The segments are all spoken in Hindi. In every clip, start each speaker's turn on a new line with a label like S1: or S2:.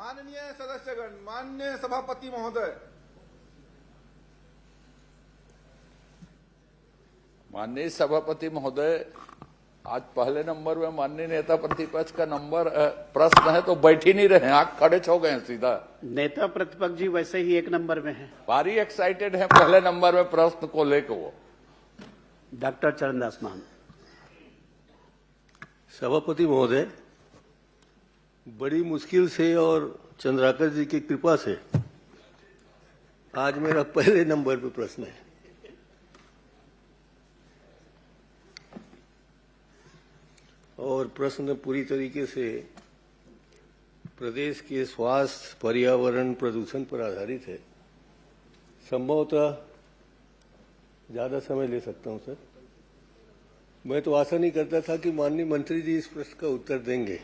S1: माननीय सदस्यगण, माननीय सभापति महोदय,
S2: माननीय सभापति महोदय, आज पहले नंबर में माननीय नेता प्रतिपक्ष का नंबर प्रश्न है तो बैठ ही नहीं रहे, आंख खड़े हो गए सीधा।
S3: नेता प्रतिपक्ष जी वैसे ही 1 नंबर में है।
S2: भारी एक्साइटेड है पहले नंबर में प्रश्न को लेकर वो।
S3: डॉक्टर चरणदास मान।
S4: सभापति महोदय, बड़ी मुश्किल से और चंद्राकर जी की कृपा से आज मेरा पहले नंबर पे प्रश्न है। और प्रश्न पूरी तरीके से प्रदेश के स्वास्थ्य, पर्यावरण, प्रदूषण पर आधारित है। संभवतः ज्यादा समय ले सकता हूं सर। मैं तो आशा नहीं करता था कि माननीय मंत्री जी इस प्रश्न का उत्तर देंगे।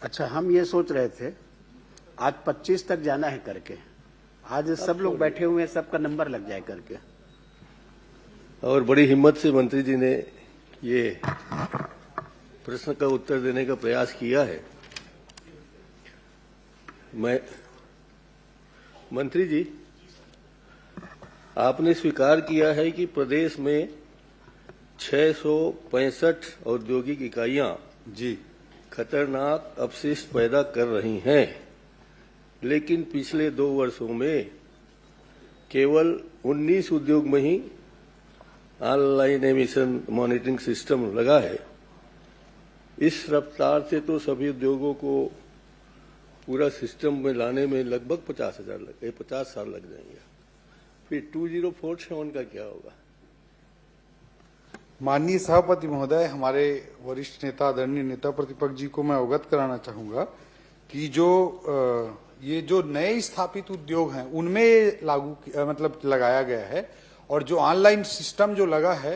S3: अच्छा, हम ये सोच रहे थे आज 25 तक जाना है करके, आज सब लोग बैठे हुए हैं, सबका नंबर लग जाए करके।
S4: और बड़ी हिम्मत से मंत्री जी ने ये प्रश्न का उत्तर देने का प्रयास किया है। मंत्री जी, आपने स्वीकार किया है कि प्रदेश में 665 औद्योगिक इकाइयां
S1: जी
S4: खतरनाक अपशिष्ट पैदा कर रही हैं, लेकिन पिछले 2 वर्षों में केवल 19 उद्योग में ही ऑनलाइन एमिशन मॉनिटरिंग सिस्टम लगा है। इस रफ्तार से तो सभी उद्योगों को पूरा सिस्टम में लाने में लगभग 50 साल लग जाएंगे। फिर 2047 का क्या होगा?
S1: माननीय सभापति महोदय, हमारे वरिष्ठ नेता आदरणीय नेता प्रतिपक्ष जी को मैं अवगत कराना चाहूंगा कि ये जो नए स्थापित उद्योग हैं उनमें मतलब लगाया गया है, और जो ऑनलाइन सिस्टम जो लगा है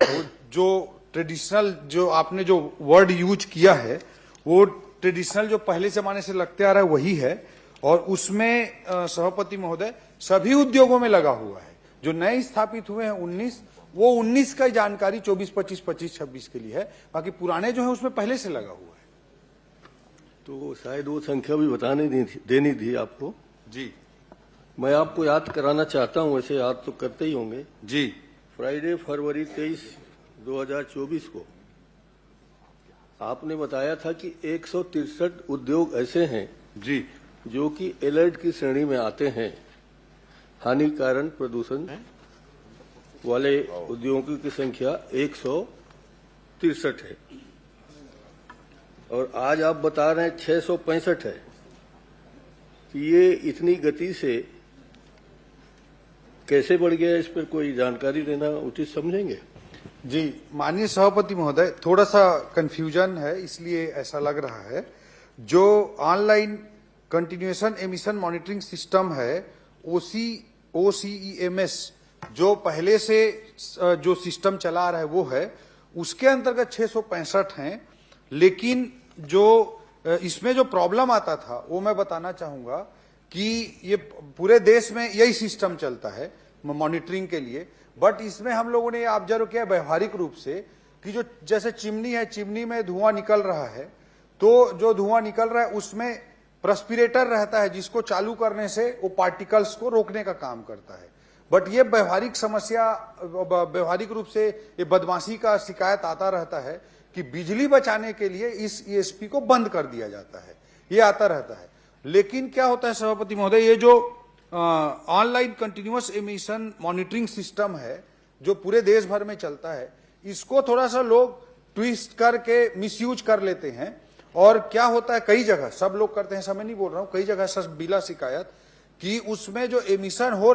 S1: वो जो ट्रेडिशनल जो आपने जो वर्ड यूज किया है वो ट्रेडिशनल जो पहले जमाने से लगते आ रहा है वही है, और उसमें सभापति महोदय सभी उद्योगों में लगा हुआ है। जो नए स्थापित हुए हैं 19, वो 19 का जानकारी 24, 25, 25, 26 के लिए है, बाकी पुराने जो है उसमें पहले से लगा हुआ है।
S4: तो शायद वो संख्या भी बताने देनी थी आपको।
S1: जी,
S4: मैं आपको याद कराना चाहता हूं, वैसे याद तो करते ही होंगे।
S1: जी,
S4: फ्राइडे फरवरी 23, 2024 को आपने बताया था कि 163 उद्योग ऐसे हैं
S1: जी,
S4: जो कि अलर्ट की श्रेणी में आते हैं। हानिकारक प्रदूषण वाले उद्योगों की संख्या 163 है, और आज आप बता रहे हैं 665 है। ये इतनी गति से कैसे बढ़ गया, इस पर कोई जानकारी देना उचित समझेंगे?
S1: जी, माननीय सभापति महोदय, थोड़ा सा कंफ्यूजन है इसलिए ऐसा लग रहा है। जो online continuation emission monitoring system है OCEMS, जो पहले से जो सिस्टम चला रहा है वो है, उसके अंतर्गत 665 हैं। लेकिन जो इसमें जो प्रॉब्लम आता था वो मैं बताना चाहूंगा कि ये पूरे देश में यही सिस्टम चलता है मॉनिटरिंग के लिए, बट इसमें हम लोगों ने ऑब्जर्व किया व्यवहारिक रूप से कि जो जैसे चिमनी है, चिमनी में धुआं निकल रहा है, तो जो धुआं निकल रहा है उसमें प्रस्पिरेटर रहता है जिसको चालू करने से वो पार्टिकल्स को रोकने का काम करता है। बट ये व्यवहारिक समस्या, व्यवहारिक रूप से ये बदमाशी का शिकायत आता रहता है कि बिजली बचाने के लिए इस ESP को बंद कर दिया जाता है, ये आता रहता है। लेकिन क्या होता है सभापति महोदय, ये जो online continuous emission monitoring system है जो पूरे देश भर में चलता है, इसको थोड़ा सा लोग ट्विस्ट करके मिसयूज कर लेते हैं। और क्या होता है, कई जगह सब लोग करते हैं, समय नहीं बोल रहा हूं, कई जगह सच बिला शिकायत कि उसमें जो एमिशन हो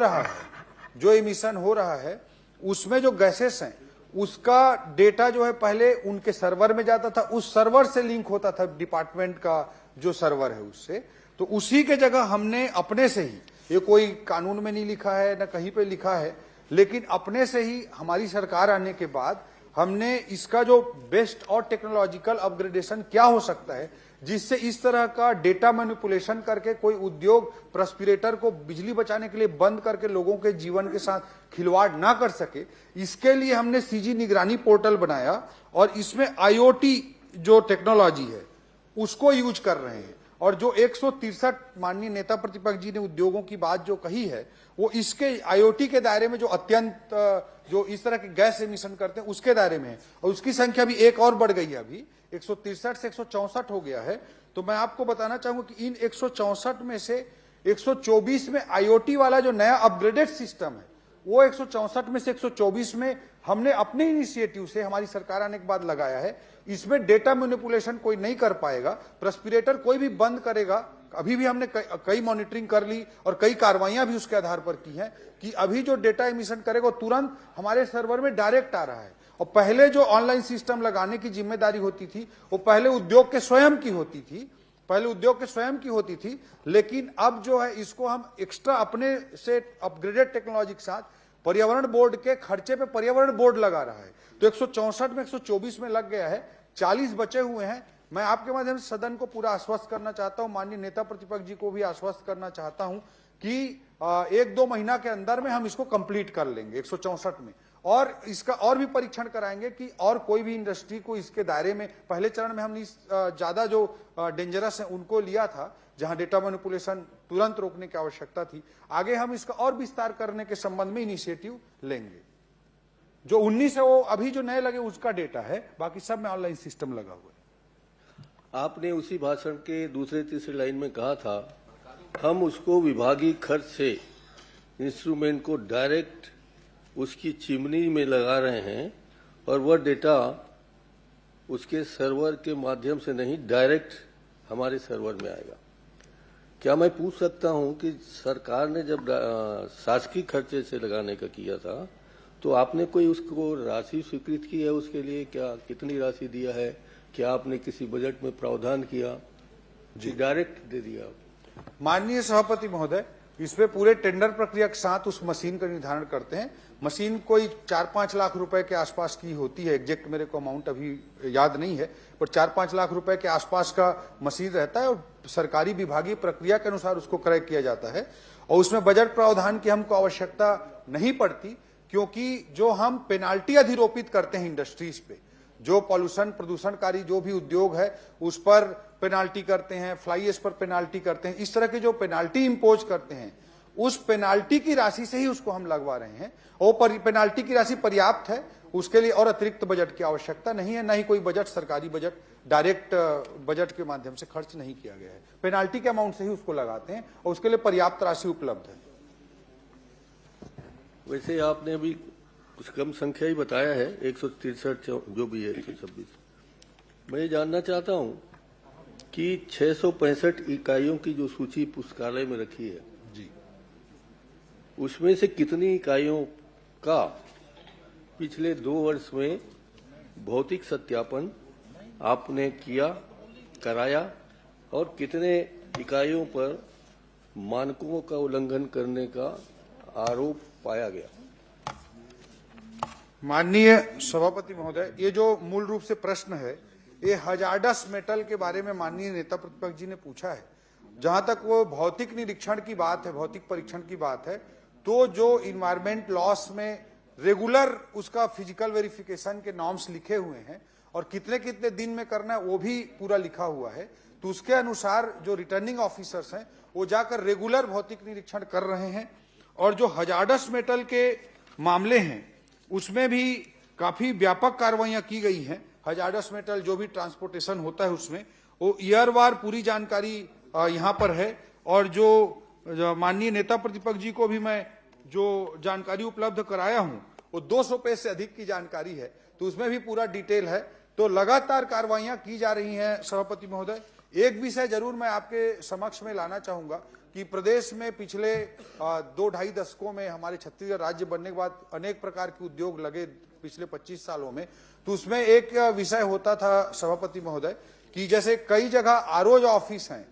S1: रहा है उसमें जो गैसेस हैं उसका डेटा जो है पहले उनके सर्वर में जाता था, उस सर्वर से लिंक होता था डिपार्टमेंट का जो सर्वर है उससे। तो उसी के जगह हमने अपने से ही, ये कोई कानून में नहीं लिखा है न कहीं पे लिखा है, लेकिन अपने से ही हमारी सरकार आने के बाद हमने इसका जो बेस्ट और टेक्नोलॉजिकल अपग्रेडेशन क्या हो सकता है जिससे इस तरह का डेटा मैनिपुलेशन करके कोई उद्योग प्रस्पिरेटर को बिजली बचाने के लिए बंद करके लोगों के जीवन के साथ खिलवाड़ ना कर सके, इसके लिए हमने CG निगरानी पोर्टल बनाया। और इसमें IoT जो टेक्नोलॉजी है उसको यूज कर रहे हैं। और जो 163 माननीय नेता प्रतिपक्ष जी ने उद्योगों की बात जो कही है, वो इसके आईओटी के दायरे में जो अत्यंत जो इस तरह के गैस एमिशन करते हैं उसके दायरे में है, और उसकी संख्या भी एक और बढ़ गई है, अभी 163 से 164 हो गया है। तो मैं आपको बताना चाहूंगा कि इन 164 में से 124 में आईओटी वाला जो नया अपग्रेडेड सिस्टम है, वो 164 में से 124 में हमने अपने इनिशिएटिव से, हमारी सरकार आने के बाद लगाया है। इसमें डेटा मैनिपुलेशन कोई नहीं कर पाएगा, प्रस्पिरेटर कोई भी बंद करेगा। अभी भी हमने कई मॉनिटरिंग कर ली और कई कार्रवाइयां भी उसके आधार पर की हैं कि अभी जो डेटा एमिशन करेगा तुरंत हमारे सर्वर में डायरेक्ट आ रहा है। और पहले जो ऑनलाइन सिस्टम लगाने की जिम्मेदारी होती थी वो पहले उद्योग के स्वयं की होती थी, लेकिन अब जो है इसको हम एक्स्ट्रा अपने से अपग्रेडेड टेक्नोलॉजी के साथ पर्यावरण बोर्ड के खर्चे पे पर्यावरण बोर्ड लगा रहा है। तो 164 में 124 में लग गया है, 40 बचे हुए हैं। मैं आपके माध्यम से सदन को पूरा आश्वस्त करना चाहता हूं, माननीय नेता प्रतिपक्ष जी को भी आश्वस्त करना चाहता हूं कि 1-2 महीना के अंदर में हम इसको कंप्लीट कर लेंगे 164 में, और इसका और भी परीक्षण कराएंगे कि और कोई भी इंडस्ट्री को इसके दायरे में। पहले चरण में हमने ज्यादा जो डेंजरस है उनको लिया था, जहां डेटा मैनिपुलेशन तुरंत रोकने की आवश्यकता थी। आगे हम इसका और विस्तार करने के संबंध में इनिशिएटिव लेंगे। जो 19 है वो अभी जो नए लगे उसका डेटा है, बाकी सब में ऑनलाइन सिस्टम लगा हुआ है।
S4: आपने उसी भाषण के दूसरे तीसरे लाइन में कहा था, हम उसको विभागीय खर्च से इंस्ट्रूमेंट को डायरेक्ट उसकी चिमनी में लगा रहे हैं और वह डेटा उसके सर्वर के माध्यम से नहीं, डायरेक्ट हमारे सर्वर में आएगा। क्या मैं पूछ सकता हूं कि सरकार ने जब शासकीय खर्चे से लगाने का किया था तो आपने कोई उसको राशि स्वीकृत की है? उसके लिए क्या कितनी राशि दिया है? क्या आपने किसी बजट में प्रावधान किया जी, डायरेक्ट दे दिया?
S1: माननीय सभापति महोदय, इसमें पूरे टेंडर प्रक्रिया के साथ उस मशीन का निर्धारण करते हैं। मशीन कोई 4-5 लाख रुपए के आसपास की होती है, एग्जैक्ट मेरे को अमाउंट अभी याद नहीं है, पर 4-5 लाख रुपए के आसपास का मशीन रहता है और सरकारी विभागीय प्रक्रिया के अनुसार उसको क्रय किया जाता है। और उसमें बजट प्रावधान की हमको आवश्यकता नहीं पड़ती, क्योंकि जो हम पेनाल्टी अधिरोपित करते हैं इंडस्ट्रीज पे, जो पॉल्यूशन प्रदूषणकारी जो भी उद्योग है उस पर पेनाल्टी करते हैं, फ्लाई एश पर पेनाल्टी करते हैं, इस तरह की जो पेनाल्टी इंपोज करते हैं उस पेनाल्टी की राशि से ही उसको हम लगवा रहे हैं। और पेनाल्टी की राशि पर्याप्त है, उसके लिए और अतिरिक्त बजट की आवश्यकता नहीं है, न ही कोई बजट, सरकारी बजट डायरेक्ट बजट के माध्यम से खर्च नहीं किया गया है। पेनाल्टी के अमाउंट से ही उसको लगाते हैं और उसके लिए पर्याप्त राशि उपलब्ध है।
S4: वैसे आपने अभी कुछ कम संख्या ही बताया है, 163 जो भी है 126। मैं ये जानना चाहता हूं कि 665 इकाइयों की जो सूची पुस्तकालय में रखी है
S1: जी,
S4: उसमें से कितनी इकाइयों का पिछले 2 वर्ष में भौतिक सत्यापन आपने कराया और कितने इकाइयों पर मानकों का उल्लंघन करने का आरोप पाया गया?
S1: माननीय सभापति महोदय, ये जो मूल रूप से प्रश्न है ये हजार्डस मेटल के बारे में माननीय नेता प्रतिपक्ष जी ने पूछा है। जहां तक वो भौतिक निरीक्षण की बात है, भौतिक परीक्षण की बात है, तो जो इन्वायरमेंट लॉस में रेगुलर उसका फिजिकल वेरिफिकेशन के नॉर्म्स लिखे हुए हैं और कितने कितने दिन में करना है वो भी पूरा लिखा हुआ है। तो उसके अनुसार जो रिटर्निंग ऑफिसर्स हैं वो जाकर रेगुलर भौतिक निरीक्षण कर रहे हैं। और जो हजार्डस मेटल के मामले हैं उसमें भी काफी व्यापक कार्रवाइयां की गई हैं। हजार्डस मेटल जो भी ट्रांसपोर्टेशन होता है उसमें वो ईयरवार पूरी जानकारी यहाँ पर है। और जो माननीय नेता प्रतिपक्ष जी को भी मैं जो जानकारी उपलब्ध कराया हूं वो 200 पेज से अधिक की जानकारी है, तो उसमें भी पूरा डिटेल है। तो लगातार कार्रवाइयां की जा रही हैं सभापति महोदय। एक विषय जरूर मैं आपके समक्ष में लाना चाहूंगा कि प्रदेश में पिछले 2-2.5 दशकों में हमारे छत्तीसगढ़ राज्य बनने के बाद अनेक प्रकार के उद्योग लगे पिछले 25 सालों में। तो उसमें एक विषय होता था सभापति महोदय कि जैसे कई जगह आरओ ऑफिस हैं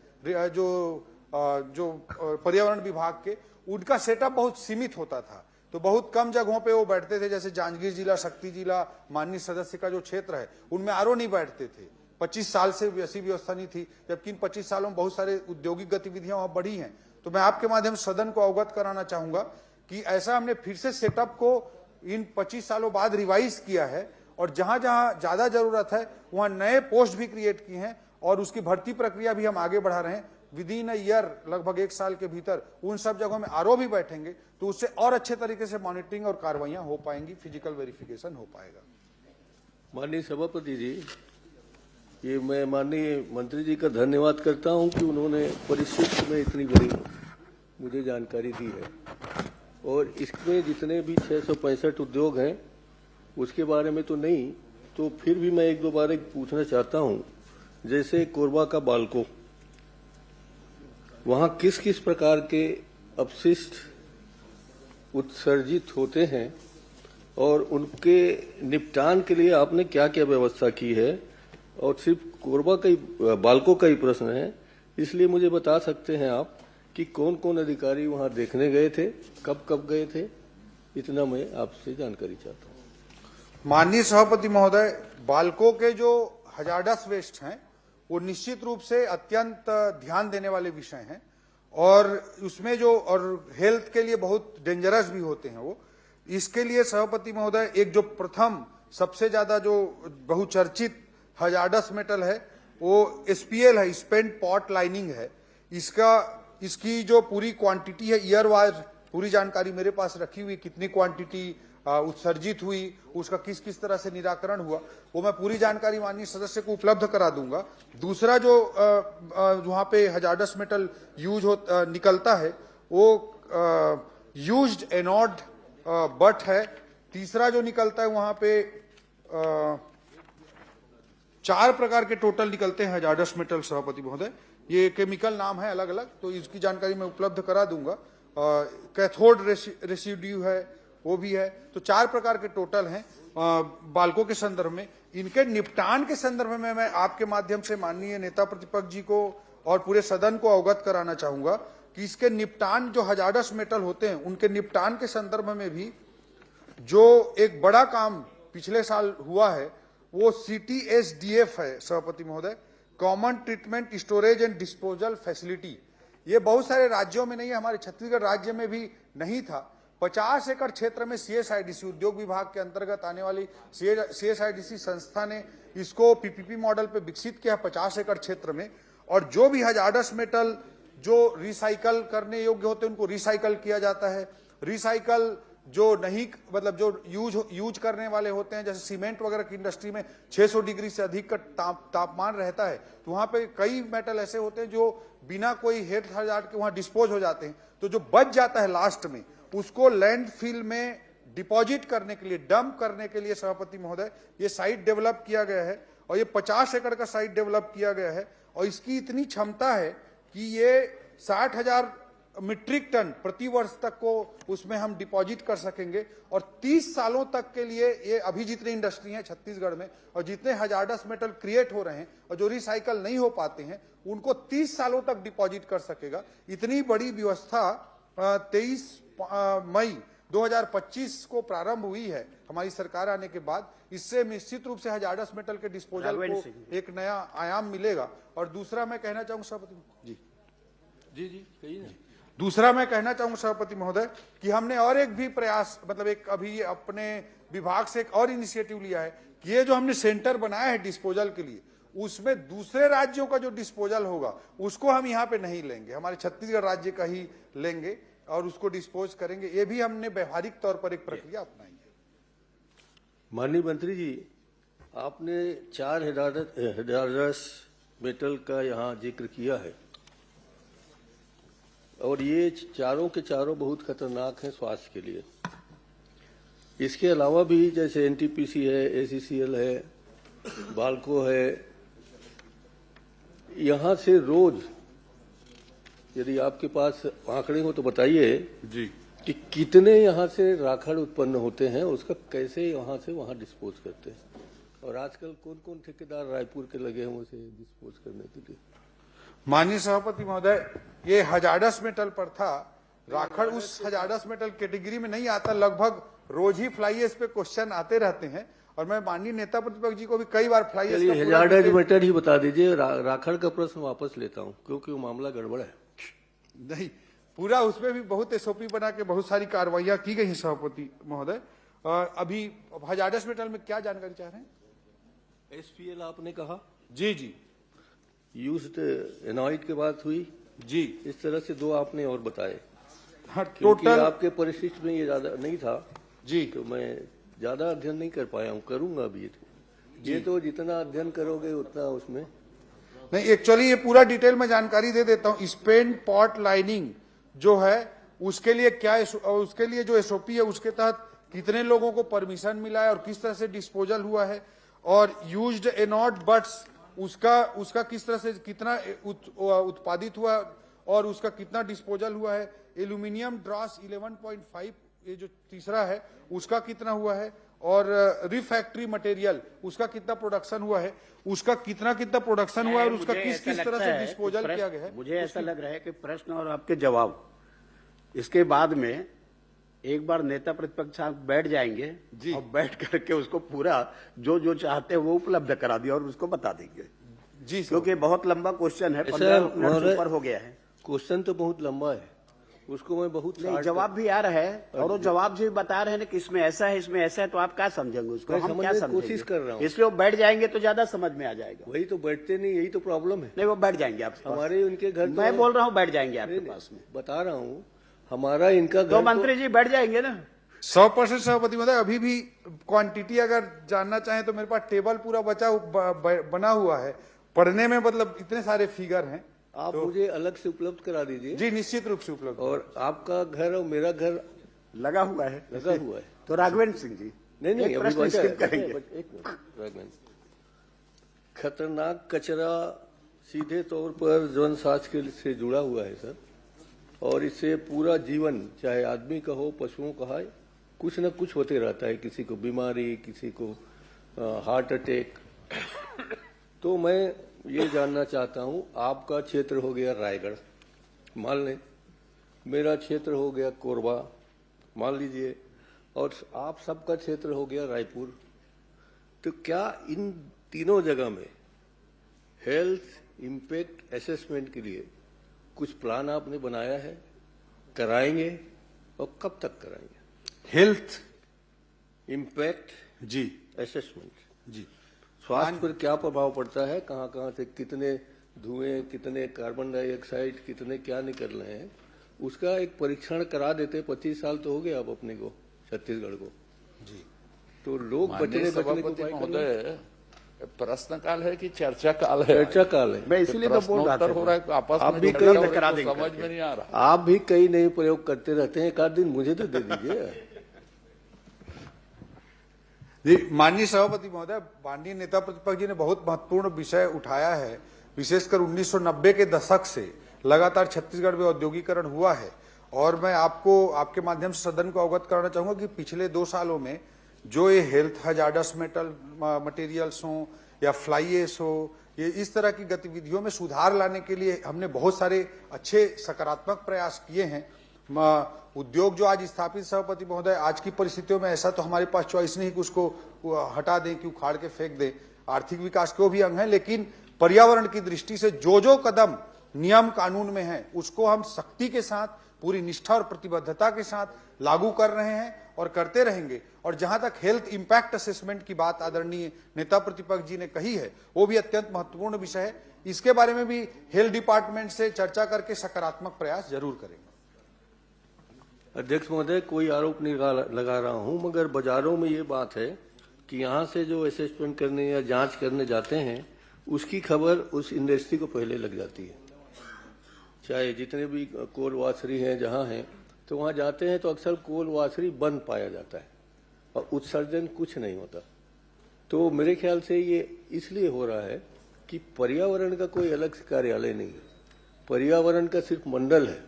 S1: जो पर्यावरण विभाग के, उनका सेटअप बहुत सीमित होता था, तो बहुत कम जगहों पे वो बैठते थे। जैसे जांजगीर जिला, शक्ति जिला, माननीय सदस्य का जो क्षेत्र है उनमें आरओ नहीं बैठते थे। 25 साल से ऐसी व्यवस्था नहीं थी, जबकि इन 25 सालों में बहुत सारे औद्योगिक गतिविधियां वहां बढ़ी हैं। तो मैं आपके माध्यम से सदन को अवगत कराना चाहूंगा कि ऐसा हमने फिर से सेटअप को इन 25 सालों बाद रिवाइज किया है और जहां जहां ज्यादा जरूरत है वहां नए पोस्ट भी क्रिएट किए हैं और उसकी भर्ती प्रक्रिया भी हम आगे बढ़ा रहे हैं। विद इन अ ईयर, लगभग 1 साल के भीतर उन सब जगहों में आरओ भी बैठेंगे, तो उससे और अच्छे तरीके से मॉनिटरिंग और कार्रवाइयां हो पाएंगी, फिजिकल वेरिफिकेशन हो पाएगा।
S4: माननीय सभापति जी, ये मैं माननीय मंत्री जी का धन्यवाद करता हूं कि उन्होंने परिशिष्ट में इतनी बड़ी मुझे जानकारी दी है, और इसमें जितने भी 665 उद्योग हैं उसके बारे में तो नहीं, तो फिर भी मैं एक दो बार पूछना चाहता हूं। जैसे कोरबा का बाल्को, वहां किस किस प्रकार के अपशिष्ट उत्सर्जित होते हैं और उनके निपटान के लिए आपने क्या क्या व्यवस्था की है? और सिर्फ कोरबा का ही, बाल्को का ही प्रश्न है, इसलिए मुझे बता सकते हैं आप कि कौन कौन अधिकारी वहां देखने गए थे, कब कब गए थे? इतना मैं आपसे जानकारी चाहता हूं।
S1: माननीय सभापति महोदय, बाल्को के जो हजार्डस वेस्ट हैं वो निश्चित रूप से अत्यंत ध्यान देने वाले विषय हैं, और उसमें जो और हेल्थ के लिए बहुत डेंजरस भी होते हैं वो। इसके लिए सभापति महोदय, एक जो प्रथम सबसे ज्यादा जो बहुचर्चित हजार्डस मेटल है वो एसपीएल है, स्पेंट पॉट लाइनिंग है। इसकी जो पूरी क्वांटिटी है, ईयर वाइज पूरी जानकारी मेरे पास रखी हुई, कितनी क्वांटिटी उत्सर्जित हुई, उसका किस किस तरह से निराकरण हुआ, वो मैं पूरी जानकारी माननीय सदस्य को उपलब्ध करा दूंगा। दूसरा जो वहां पे हजार्डस मेटल निकलता है वो यूज्ड एनोड बट है। तीसरा जो निकलता है वहां पे 4 प्रकार के टोटल निकलते हैं हजार्डस मेटल सभापति महोदय, ये केमिकल नाम है अलग अलग, तो इसकी जानकारी मैं उपलब्ध करा दूंगा। कैथोड रेसिड्यू है, वो भी है, तो 4 प्रकार के टोटल हैं बाल्को के संदर्भ में। इनके निपटान के संदर्भ में मैं आपके माध्यम से माननीय नेता प्रतिपक्ष जी को और पूरे सदन को अवगत कराना चाहूंगा कि इसके निपटान, जो हजार्डस मेटल होते हैं उनके निपटान के संदर्भ में भी जो एक बड़ा काम पिछले साल हुआ है वो CTSDF है सभापति महोदय, common treatment storage and disposal facility. ये बहुत सारे राज्यों में नहीं है, हमारे छत्तीसगढ़ राज्य में भी नहीं था। 50 एकड़ क्षेत्र में CSIDC उद्योग विभाग के अंतर्गत आने वाली CSIDC संस्था ने इसको PPP मॉडल पे विकसित किया 50 एकड़ क्षेत्र में, और जो भी हजार्डस मेटल जो रिसाइकल करने योग्य होते हैं उनको रिसाइकल किया जाता है। रिसाइकल जो नहीं, मतलब जो यूज करने वाले होते हैं, जैसे सीमेंट वगैरह की इंडस्ट्री में 600 डिग्री से अधिक का तापमान रहता है, तो वहां पे कई मेटल ऐसे होते हैं जो बिना कोई हेल्थ हजार्ड के वहां डिस्पोज हो जाते हैं। तो जो बच जाता है लास्ट में, उसको लैंडफिल में डिपॉजिट करने के लिए, डंप करने के लिए सभापति महोदय ये साइट डेवलप किया गया है, और ये 50 एकड़ का साइट डेवलप किया गया है, और इसकी इतनी क्षमता है कि ये 60,000 मीट्रिक टन प्रति वर्ष तक को उसमें हम डिपॉजिट कर सकेंगे, और 30 सालों तक के लिए ये अभी जितनी इंडस्ट्री है छत्तीसगढ़ में और जितने हजार्डस मेटल क्रिएट हो रहे हैं और जो रिसाइकल नहीं हो पाते हैं उनको 30 सालों तक डिपॉजिट कर सकेगा। इतनी बड़ी व्यवस्था 23 मई 2025 को प्रारंभ हुई है हमारी सरकार आने के बाद। इससे निश्चित रूप से हजार्डस मेटल के डिस्पोजल को एक नया आयाम मिलेगा। और दूसरा मैं कहना चाहूंगा सभापति जी
S4: कहिए ना।
S1: दूसरा मैं कहना चाहूंगा सभापति महोदय कि हमने और एक भी प्रयास, मतलब एक अभी अपने विभाग से एक और इनिशिएटिव लिया है कि ये जो हमने सेंटर बनाया है डिस्पोजल के लिए, उसमें दूसरे राज्यों का जो डिस्पोजल होगा उसको हम यहाँ पे नहीं लेंगे, हमारे छत्तीसगढ़ राज्य का ही लेंगे और उसको डिस्पोज करेंगे। ये भी हमने व्यवहारिक तौर पर एक प्रक्रिया अपनाई है।
S4: माननीय मंत्री जी, आपने 4 हजार्डस मेटल का यहाँ जिक्र किया है, और ये चारों के चारों बहुत खतरनाक हैं स्वास्थ्य के लिए। इसके अलावा भी जैसे NTPC है, ACCL है, बाल्को है, यहाँ से रोज, यदि आपके पास आंकड़े हो तो बताइए
S1: जी
S4: कि कितने यहाँ से राखड़ उत्पन्न होते हैं, उसका कैसे यहाँ से वहाँ डिस्पोज करते हैं, और आजकल कौन कौन ठेकेदार रायपुर के लगे हैं उसे डिस्पोज करने के लिए।
S1: माननीय सभापति महोदय, ये हजार्डस मेटल पर था, राखड़ उस हजार्डस मेटल कैटेगरी में नहीं आता। लगभग रोज ही फ्लाई एश पे क्वेश्चन आते रहते हैं, और मैं माननीय नेता प्रतिपक्ष जी को भी कई बार फ्लाई एश का
S4: हजार्डस मेटल ही बता दीजिए। राखड़ का प्रश्न वापस लेता हूँ क्योंकि वो मामला गड़बड़ है।
S1: नहीं, पूरा उसमें भी बहुत SOP बना के बहुत सारी कार्रवाइयां की गई हैं सभापति महोदय। अभी हजार्डस मेटल में क्या जानकारी चाह रहे हैं?
S4: SPL आपने कहा।
S1: जी
S4: यूज्ड एनॉइड की बात हुई,
S1: जी
S4: इस तरह से दो आपने और बताए।
S1: हाँ,
S4: क्योंकि
S1: टोटल
S4: आपके परिशिष्ट में ये ज्यादा नहीं था,
S1: जी
S4: तो मैं ज्यादा अध्ययन नहीं कर पाया हूँ, करूंगा अभी ये तो जितना अध्ययन करोगे उतना उसमें।
S1: नहीं, एक्चुअली ये पूरा डिटेल में जानकारी दे देता हूँ। स्पेन पॉट लाइनिंग जो है उसके लिए क्या उसके लिए जो एसओपी है उसके तहत कितने लोगों को परमिशन मिला है और किस तरह से डिस्पोजल हुआ है, और यूज्ड एनॉट बट्स उसका किस तरह से कितना उत्पादित हुआ और उसका कितना डिस्पोजल हुआ है। एल्यूमिनियम ड्रॉस 11.5 ये जो तीसरा है उसका कितना हुआ है, और रिफैक्ट्री मटेरियल उसका कितना प्रोडक्शन हुआ है, उसका कितना प्रोडक्शन हुआ है और उसका
S3: मुझे
S1: किस
S3: ऐसा
S1: किस तरह
S3: लगता
S1: से
S3: है कि
S1: डिस्पोजल किया गया है।
S3: मुझे ऐसा लग रहा है कि प्रश्न और आपके जवाब इसके बाद में एक बार नेता प्रतिपक्ष साथ बैठ जाएंगे
S1: जी।
S3: और बैठ करके उसको पूरा जो जो चाहते हैं वो उपलब्ध करा दिया और उसको बता देंगे,
S1: जी सर।
S3: क्योंकि बहुत लंबा क्वेश्चन है,
S4: ऐसा
S3: 15 मिनट से
S4: महोदय-
S3: ऊपर हो गया है।
S4: क्वेश्चन तो बहुत लंबा है, उसको मैं बहुत
S3: नहीं,
S4: शार्ट
S3: जवाब भी आ रहा है और वो जवाब जो बता रहे हैं ना कि इसमें ऐसा है इसमें ऐसा है, तो आप क्या समझेंगे उसको,
S4: मैं
S3: हम क्या
S4: समझने की
S3: समझेंगे?
S4: कोशिश कर रहा हूं।
S3: इसलिए वो बैठ जाएंगे तो ज्यादा समझ में आ जाएगा।
S4: वही तो बैठते नहीं, यही तो प्रॉब्लम है।
S3: नहीं, वो बैठ जाएंगे आपके पास।
S4: हमारे उनके घर तो
S3: मैं बोल रहा हूँ बैठ जाएंगे आपके
S4: नहीं,
S3: पास में,
S4: बता रहा हूँ हमारा इनका
S3: तो
S4: घर
S3: मंत्री जी बैठ जाएंगे ना।
S1: 100% सभापति महोदय, अभी भी क्वांटिटी अगर जानना चाहें तो मेरे पास टेबल पूरा बना हुआ है पढ़ने में, मतलब इतने सारे फिगर हैं।
S4: आप मुझे अलग से उपलब्ध करा दीजिए।
S1: जी निश्चित रूप से उपलब्ध।
S4: और आपका घर और मेरा घर
S3: लगा हुआ है
S4: लगा हुआ है।
S3: तो राघवेंद्र सिंह जी
S4: नहीं
S3: एक
S4: अभी
S3: प्रश्न
S4: बचा है,
S3: skip करेंगे।
S4: एक मिनट, राघवेंद्र। खतरनाक कचरा सीधे तौर पर जनस्वास्थ्य से जुड़ा हुआ है सर, और इससे पूरा जीवन चाहे आदमी का हो पशुओं का है कुछ न कुछ होते रहता है, किसी को बीमारी, किसी को हार्ट अटैक। तो मैं ये जानना चाहता हूँ, आपका क्षेत्र हो गया रायगढ़ मान लें, मेरा क्षेत्र हो गया कोरबा मान लीजिए, और आप सबका क्षेत्र हो गया रायपुर, तो क्या इन तीनों जगह में हेल्थ इम्पैक्ट असेसमेंट के लिए कुछ प्लान आपने बनाया है, कराएंगे और कब तक कराएंगे?
S1: हेल्थ
S4: इम्पैक्ट
S1: जी
S4: असेसमेंट,
S1: जी
S4: स्वास्थ्य पर क्या प्रभाव पड़ता है, कहाँ कहाँ से कितने धुएं, कितने कार्बन डाइऑक्साइड, कितने क्या निकल रहे हैं, उसका एक परीक्षण करा देते। 25 साल तो हो गया अब अपने को छत्तीसगढ़ को
S1: जी।
S4: तो लोग
S2: माननीय
S4: बचने के
S2: सभापति
S4: उपाय करेंगे।
S2: महोदय, प्रश्न काल है कि चर्चा काल है?
S4: चर्चा काल है।
S3: मैं इसीलिए तो बोल रहा
S2: प्रश्नोत्तर हो रहा
S3: था
S2: है, आपस
S4: आप
S2: में
S4: भी
S2: चर्चा
S4: कई
S2: हो रही
S3: करा
S2: है, तो
S3: देंगे
S2: समझ
S3: करके।
S2: में नहीं आ रहा।
S4: आप भी कई नए प्रयोग करते रहते हैं, एक आध दिन मुझे तो दे दीजिए।
S1: जी माननीय सभापति महोदय, माननीय नेता प्रतिपक्ष जी ने बहुत महत्वपूर्ण विषय उठाया है। विशेषकर 1990 के दशक से लगातार छत्तीसगढ़ में औद्योगिकरण हुआ है, और मैं आपको आपके माध्यम से सदन को अवगत कराना चाहूंगा कि पिछले 2 सालों में जो ये हेल्थ हजार्डस मटेरियल्स हो या फ्लाई एश हो, ये इस तरह की गतिविधियों में सुधार लाने के लिए हमने बहुत सारे अच्छे सकारात्मक प्रयास किए हैं। उद्योग जो आज स्थापित सभापति महोदय, आज की परिस्थितियों में ऐसा तो हमारे पास चॉइस नहीं कि उसको हटा दें, कि उखाड़ के फेंक दें, आर्थिक विकास के वो भी अंग हैं, लेकिन पर्यावरण की दृष्टि से जो जो कदम नियम कानून में है उसको हम सख्ती के साथ, पूरी निष्ठा और प्रतिबद्धता के साथ लागू कर रहे हैं और करते रहेंगे। और जहां तक हेल्थ इंपैक्ट असेसमेंट की बात आदरणीय नेता प्रतिपक्ष जी ने कही है, वो भी अत्यंत महत्वपूर्ण विषय है। इसके बारे में भी हेल्थ डिपार्टमेंट से चर्चा करके सकारात्मक प्रयास जरूर करेंगे।
S4: अध्यक्ष महोदय, कोई आरोप नहीं लगा रहा हूं, मगर बाजारों में ये बात है कि यहाँ से जो असेसमेंट करने या जांच करने जाते हैं उसकी खबर उस इंडस्ट्री को पहले लग जाती है। चाहे जितने भी कोल वासरी हैं जहाँ हैं, तो वहाँ जाते हैं तो अक्सर कोल वासरी बंद पाया जाता है और उत्सर्जन कुछ नहीं होता। तो मेरे ख्याल से ये इसलिए हो रहा है कि पर्यावरण का कोई अलग से कार्यालय नहीं है, पर्यावरण का सिर्फ मंडल है।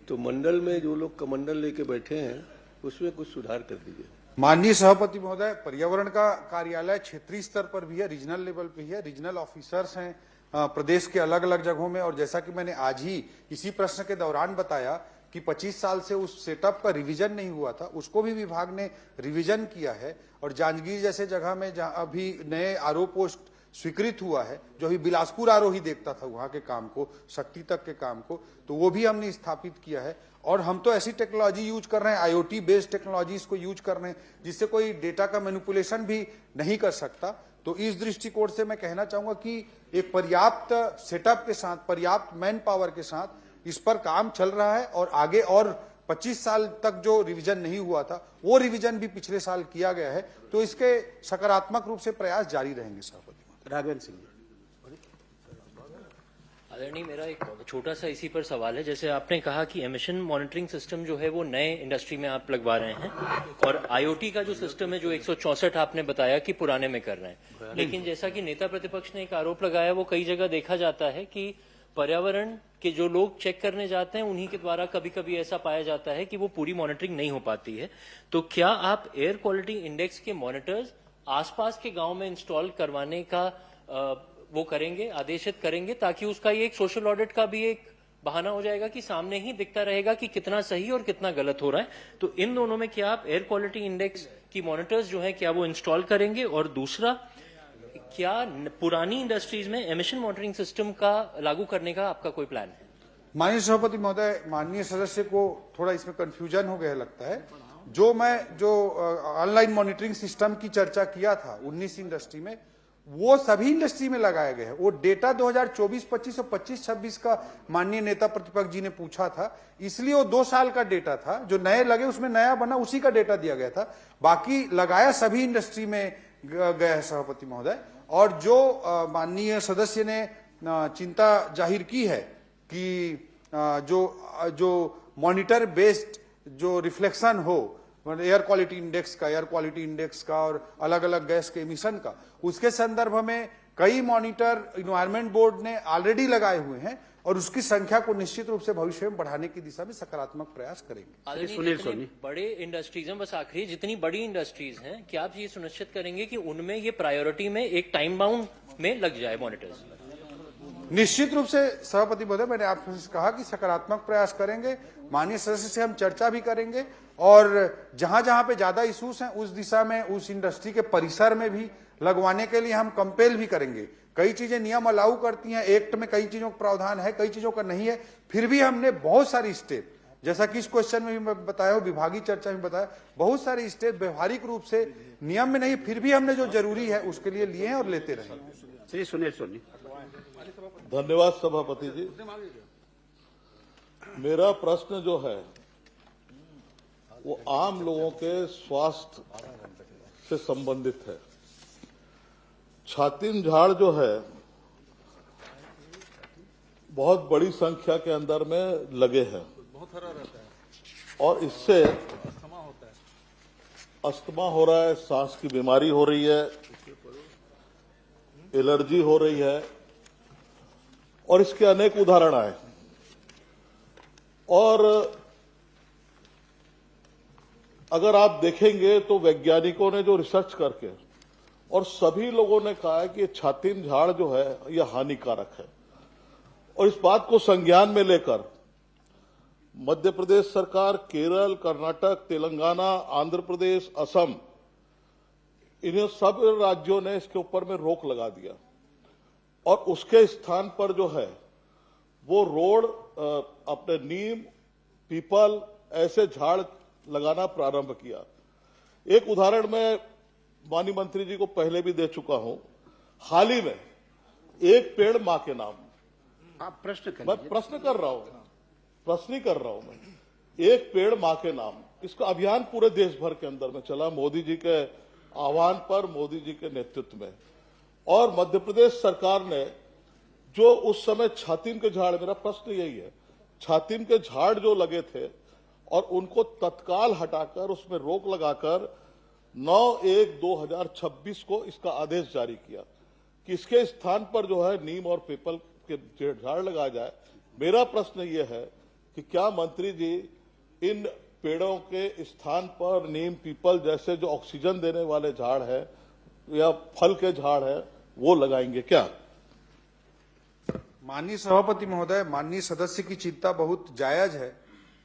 S4: तो मंडल में जो लोग कमंडल लेके बैठे हैं उसमें कुछ सुधार कर दीजिए।
S1: माननीय सभापति महोदय, पर्यावरण का कार्यालय क्षेत्रीय स्तर पर भी है, रीजनल लेवल पे ही है, रीजनल ऑफिसर्स हैं प्रदेश के अलग अलग जगहों में। और जैसा कि मैंने आज ही इसी प्रश्न के दौरान बताया कि 25 साल से उस सेटअप का रिवीजन नहीं हुआ था, उसको भी विभाग ने रिवीजन किया है। और जांजगीर जैसे जगह में जहां अभी नए आरओ पोस्ट स्वीकृत हुआ है, जो अभी बिलासपुर आरओ ही देखता था वहां के काम को, शक्ति तक के काम को, तो वो भी हमने स्थापित किया है। और हम तो ऐसी टेक्नोलॉजी यूज कर रहे हैं, आईओटी बेस्ड टेक्नोलॉजीज को यूज कर रहे हैं, जिससे कोई डेटा का मैनिपुलेशन भी नहीं कर सकता। तो इस दृष्टिकोण से मैं कहना चाहूंगा कि एक पर्याप्त सेटअप के साथ, पर्याप्त मैन पावर के साथ इस पर काम चल रहा है और आगे और 25 साल तक जो रिवीजन नहीं हुआ था वो रिवीजन भी पिछले साल किया गया है, तो इसके सकारात्मक रूप से प्रयास जारी रहेंगे। सभापति
S3: राघवेंद्र सिंह जी।
S5: आदरणीय, मेरा एक छोटा सा इसी पर सवाल है। जैसे आपने कहा कि एमिशन मॉनिटरिंग सिस्टम जो है वो नए इंडस्ट्री में आप लगवा रहे हैं, और आईओटी का जो सिस्टम है जो 164 आपने बताया कि पुराने में कर रहे हैं, लेकिन जैसा कि नेता प्रतिपक्ष ने एक आरोप लगाया, वो कई जगह देखा जाता है कि पर्यावरण के जो लोग चेक करने जाते हैं उन्हीं के द्वारा कभी कभी ऐसा पाया जाता है कि वो पूरी मॉनिटरिंग नहीं हो पाती है। तो क्या आप एयर क्वालिटी इंडेक्स के मॉनिटर्स आसपास के गांव में इंस्टॉल करवाने का वो करेंगे, आदेशित करेंगे, ताकि उसका ये एक सोशल ऑडिट का भी एक बहाना हो जाएगा कि सामने ही दिखता रहेगा कि कितना सही और कितना गलत हो रहा है। तो इन दोनों में क्या आप एयर क्वालिटी इंडेक्स की मॉनिटर्स जो है क्या वो इंस्टॉल करेंगे? और दूसरा, क्या पुरानी इंडस्ट्रीज में एमिशन मॉनिटरिंग सिस्टम का लागू करने का आपका कोई प्लान है?
S1: माननीय सभापति महोदय, माननीय सदस्य को थोड़ा इसमें कंफ्यूजन हो गया लगता है। जो ऑनलाइन मॉनिटरिंग सिस्टम की चर्चा किया था 19 इंडस्ट्री में, वो सभी इंडस्ट्री में लगाया गया है। वो डेटा 2024-25 और 25-26 का माननीय नेता प्रतिपक्ष जी ने पूछा था, इसलिए वो 2 साल का डेटा था। जो नए लगे उसमें नया बना, उसी का डेटा दिया गया था। बाकी लगाया सभी इंडस्ट्री में गया है सभापति महोदय। और जो माननीय सदस्य ने चिंता जाहिर की है कि जो मॉनिटर बेस्ड जो रिफ्लेक्शन हो एयर क्वालिटी इंडेक्स का और अलग अलग गैस के एमिशन का, उसके संदर्भ में कई मॉनिटर इन्वायरमेंट बोर्ड ने ऑलरेडी लगाए हुए हैं और उसकी संख्या को निश्चित रूप से भविष्य में बढ़ाने की दिशा में सकारात्मक प्रयास करेंगे।
S3: सुनील सोनी।
S5: बड़े इंडस्ट्रीज हैं, बस आखिरी, जितनी बड़ी इंडस्ट्रीज हैं, क्या आप ये सुनिश्चित करेंगे कि उनमें ये प्रायोरिटी में एक टाइम बाउंड में लग जाए मॉनिटर्स?
S1: निश्चित रूप से सभापति महोदय, मैंने आपसे कहा कि सकारात्मक प्रयास करेंगे। माननीय सदस्य से हम चर्चा भी करेंगे और जहां जहां पे ज्यादा इश्यूज हैं उस दिशा में, उस इंडस्ट्री के परिसर में भी लगवाने के लिए हम कंपेल भी करेंगे। कई चीजें नियम अलाउ करती हैं, एक्ट में कई चीजों का प्रावधान है, कई चीजों का नहीं है, फिर भी हमने बहुत सारी स्टेप, जैसा कि इस क्वेश्चन में भी मैं बताया, विभागीय चर्चा में बताया, बहुत सारे स्टेप व्यवहारिक रूप से नियम में नहीं, फिर भी हमने जो जरूरी है उसके लिए लिए हैं और लेते रहेंगे।
S3: श्री सुनील सोनी।
S4: धन्यवाद सभापति जी। मेरा प्रश्न जो है वो आम लोगों के स्वास्थ्य से संबंधित है। छातीम झाड़ जो है बहुत बड़ी संख्या के अंदर में लगे हैं और इससे अस्थमा हो रहा है, सांस की बीमारी हो रही है, एलर्जी हो रही है और इसके अनेक उदाहरण आए। और अगर आप देखेंगे तो वैज्ञानिकों ने जो रिसर्च करके और सभी लोगों ने कहा है कि ये छातीम झाड़ जो है यह हानिकारक है। और इस बात को संज्ञान में लेकर मध्य प्रदेश सरकार, केरल, कर्नाटक, तेलंगाना, आंध्र प्रदेश, असम, इन्हें सब राज्यों ने इसके ऊपर में रोक लगा दिया और उसके स्थान पर जो है वो रोड अपने नीम, पीपल ऐसे झाड़ लगाना प्रारंभ किया। एक उदाहरण मैं माननीय मंत्री जी को पहले भी दे चुका हूं। हाल ही में एक पेड़ मां के नाम,
S3: आप प्रश्न करिए।
S4: मैं प्रश्न कर रहा हूं मैं, एक पेड़ मां के नाम, इसका अभियान पूरे देश भर के अंदर में चला, मोदी जी के आह्वान पर, मोदी जी के नेतृत्व में। और मध्य प्रदेश सरकार ने जो उस समय छातीम के झाड़, मेरा प्रश्न यही है, छातीम के झाड़ जो लगे थे और उनको तत्काल हटाकर उसमें रोक लगाकर 9/1/2026 को इसका आदेश जारी किया कि इसके स्थान पर जो है नीम और पीपल के झाड़ लगाया जाए। मेरा प्रश्न यह है कि क्या मंत्री जी इन पेड़ों के स्थान पर नीम, पीपल जैसे जो ऑक्सीजन देने वाले झाड़ है या फल के झाड़ है वो लगाएंगे क्या?
S1: माननीय सभापति महोदय, माननीय सदस्य की चिंता बहुत जायज है।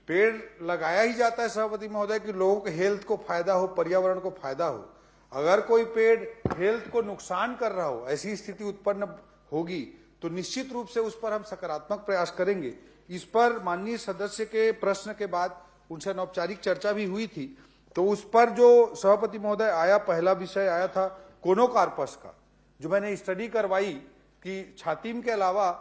S1: पेड़ लगाया ही जाता है सभापति महोदय कि लोगों के हेल्थ को फायदा हो, पर्यावरण को फायदा हो। अगर कोई पेड़ हेल्थ को नुकसान कर रहा हो, ऐसी स्थिति उत्पन्न होगी तो निश्चित रूप से उस पर हम सकारात्मक प्रयास करेंगे। इस पर माननीय सदस्य के प्रश्न के बाद उनसे अनौपचारिक चर्चा भी हुई थी, तो उस पर जो सभापति महोदय आया, पहला विषय आया था कोनोकार्पस का, जो मैंने स्टडी करवाई कि छातीम के अलावा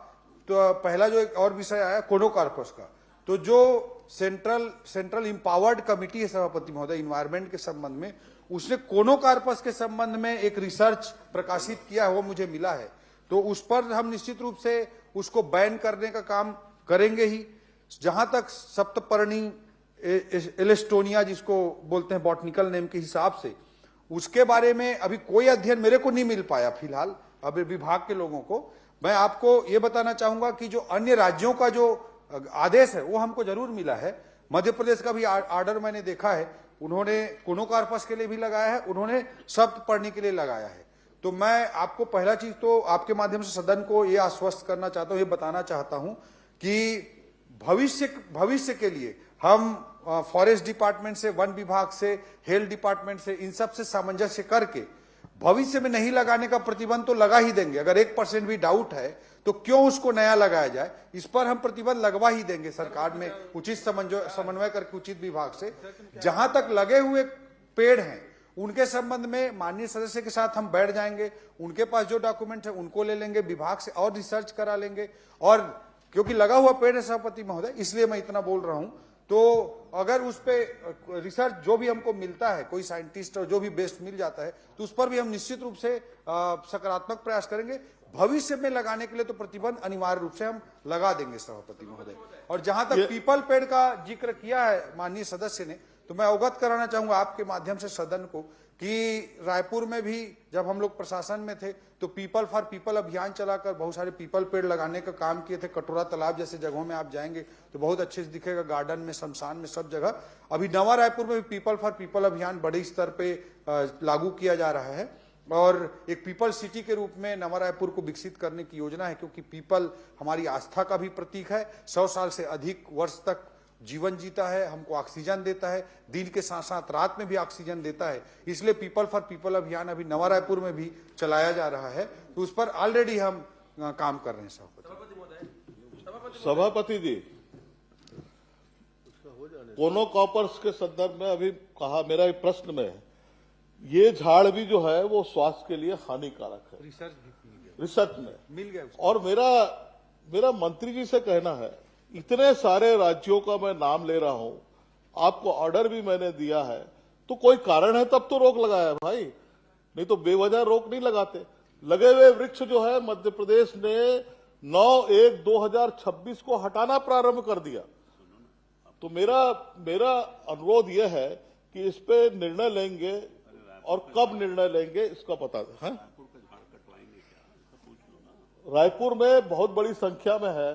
S1: तो पहला जो एक और विषय आया कोनोकार्पस का, तो जो सेंट्रल इंपावर्ड कमिटी है सभापति महोदय इन्वायरमेंट के संबंध में, उसने कोनोकार्पस के संबंध में एक रिसर्च प्रकाशित किया है, वो मुझे मिला है। तो उस पर हम निश्चित रूप से उसको बैन करने का काम करेंगे ही। जहां तक सप्तपर्णी एलेस्टोनिया जिसको बोलते हैं बॉटनिकल नेम के हिसाब से, उसके बारे में अभी कोई अध्ययन मेरे को नहीं मिल पाया फिलहाल, अभी विभाग के लोगों को। मैं आपको ये बताना चाहूंगा कि जो अन्य राज्यों का जो आदेश है वो हमको जरूर मिला है। मध्य प्रदेश का भी आर्डर मैंने देखा है, उन्होंने कोनोकार्पस के लिए भी लगाया है, उन्होंने सप्तपर्णी के लिए लगाया है। तो मैं आपको पहला चीज तो आपके माध्यम से सदन को ये आश्वस्त करना चाहता हूं, ये बताना चाहता हूं कि भविष्य के लिए हम फॉरेस्ट डिपार्टमेंट से, वन विभाग से, हेल्थ डिपार्टमेंट से, इन सब से सामंजस्य करके भविष्य में नहीं लगाने का प्रतिबंध तो लगा ही देंगे। अगर 1% भी डाउट है तो क्यों उसको नया लगाया जाए, इस पर हम प्रतिबंध लगवा ही देंगे सरकार में उचित समन्वय करके उचित विभाग से। जहां तक लगे हुए पेड़ हैं उनके संबंध में माननीय सदस्य के साथ हम बैठ जाएंगे, उनके पास जो डॉक्यूमेंट है उनको ले लेंगे, विभाग से और रिसर्च करा लेंगे। और क्योंकि लगा हुआ पेड़ है सभापति महोदय, इसलिए मैं इतना बोल रहा हूं। तो अगर उस पे रिसर्च जो भी हमको मिलता है, कोई साइंटिस्ट और जो भी बेस्ट मिल जाता है, तो उस पर भी हम निश्चित रूप से सकारात्मक प्रयास करेंगे। भविष्य में लगाने के लिए तो प्रतिबंध अनिवार्य रूप से हम लगा देंगे सभापति महोदय। और जहां तक पीपल पेड़ का जिक्र किया है माननीय सदस्य ने, तो मैं अवगत कराना चाहूंगा आपके माध्यम से सदन को कि रायपुर में भी जब हम लोग प्रशासन में थे तो पीपल फॉर पीपल अभियान चलाकर बहुत सारे पीपल पेड़ लगाने का काम किए थे। कटोरा तालाब जैसे जगहों में आप जाएंगे तो बहुत अच्छे से दिखेगा, गार्डन में, शमशान में, सब जगह। अभी नवा रायपुर में भी पीपल फॉर पीपल अभियान बड़े स्तर पे लागू किया जा रहा है और एक पीपल सिटी के रूप में नवा रायपुर को विकसित करने की योजना है, क्योंकि पीपल हमारी आस्था का भी प्रतीक है। 100 साल से अधिक वर्ष तक जीवन जीता है, हमको ऑक्सीजन देता है, दिन के साथ साथ रात में भी ऑक्सीजन देता है। इसलिए पीपल फॉर पीपल अभियान अभी नवा रायपुर में भी चलाया जा रहा है, तो उस पर ऑलरेडी हम काम कर रहे हैं
S6: सभापति जी। कोनोकार्पस के संदर्भ में अभी कहा, मेरा एक प्रश्न में है, ये झाड़ भी जो है वो स्वास्थ्य के लिए हानिकारक है, रिसर्च में
S1: मिल गया।
S6: और मेरा मंत्री जी से कहना है, इतने सारे राज्यों का मैं नाम ले रहा हूं, आपको ऑर्डर भी मैंने दिया है, तो कोई कारण है तब तो रोक लगाया भाई, नहीं तो बेवजह रोक नहीं लगाते। लगे हुए वृक्ष जो है मध्य प्रदेश ने 9/1/2026 को हटाना प्रारंभ कर दिया। तो मेरा अनुरोध यह है कि इस पे निर्णय लेंगे और कब निर्णय लेंगे इसका पता है। रायपुर में बहुत बड़ी संख्या में है,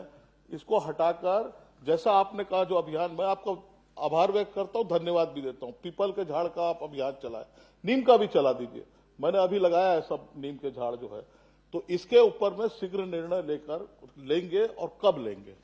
S6: इसको हटाकर जैसा आपने कहा जो अभियान, मैं आपका आभार व्यक्त करता हूं, धन्यवाद भी देता हूं। पीपल के झाड़ का आप अभियान चलाए, नीम का भी चला दीजिए, मैंने अभी लगाया है सब नीम के झाड़ जो है। तो इसके ऊपर में शीघ्र निर्णय लेंगे और कब लेंगे।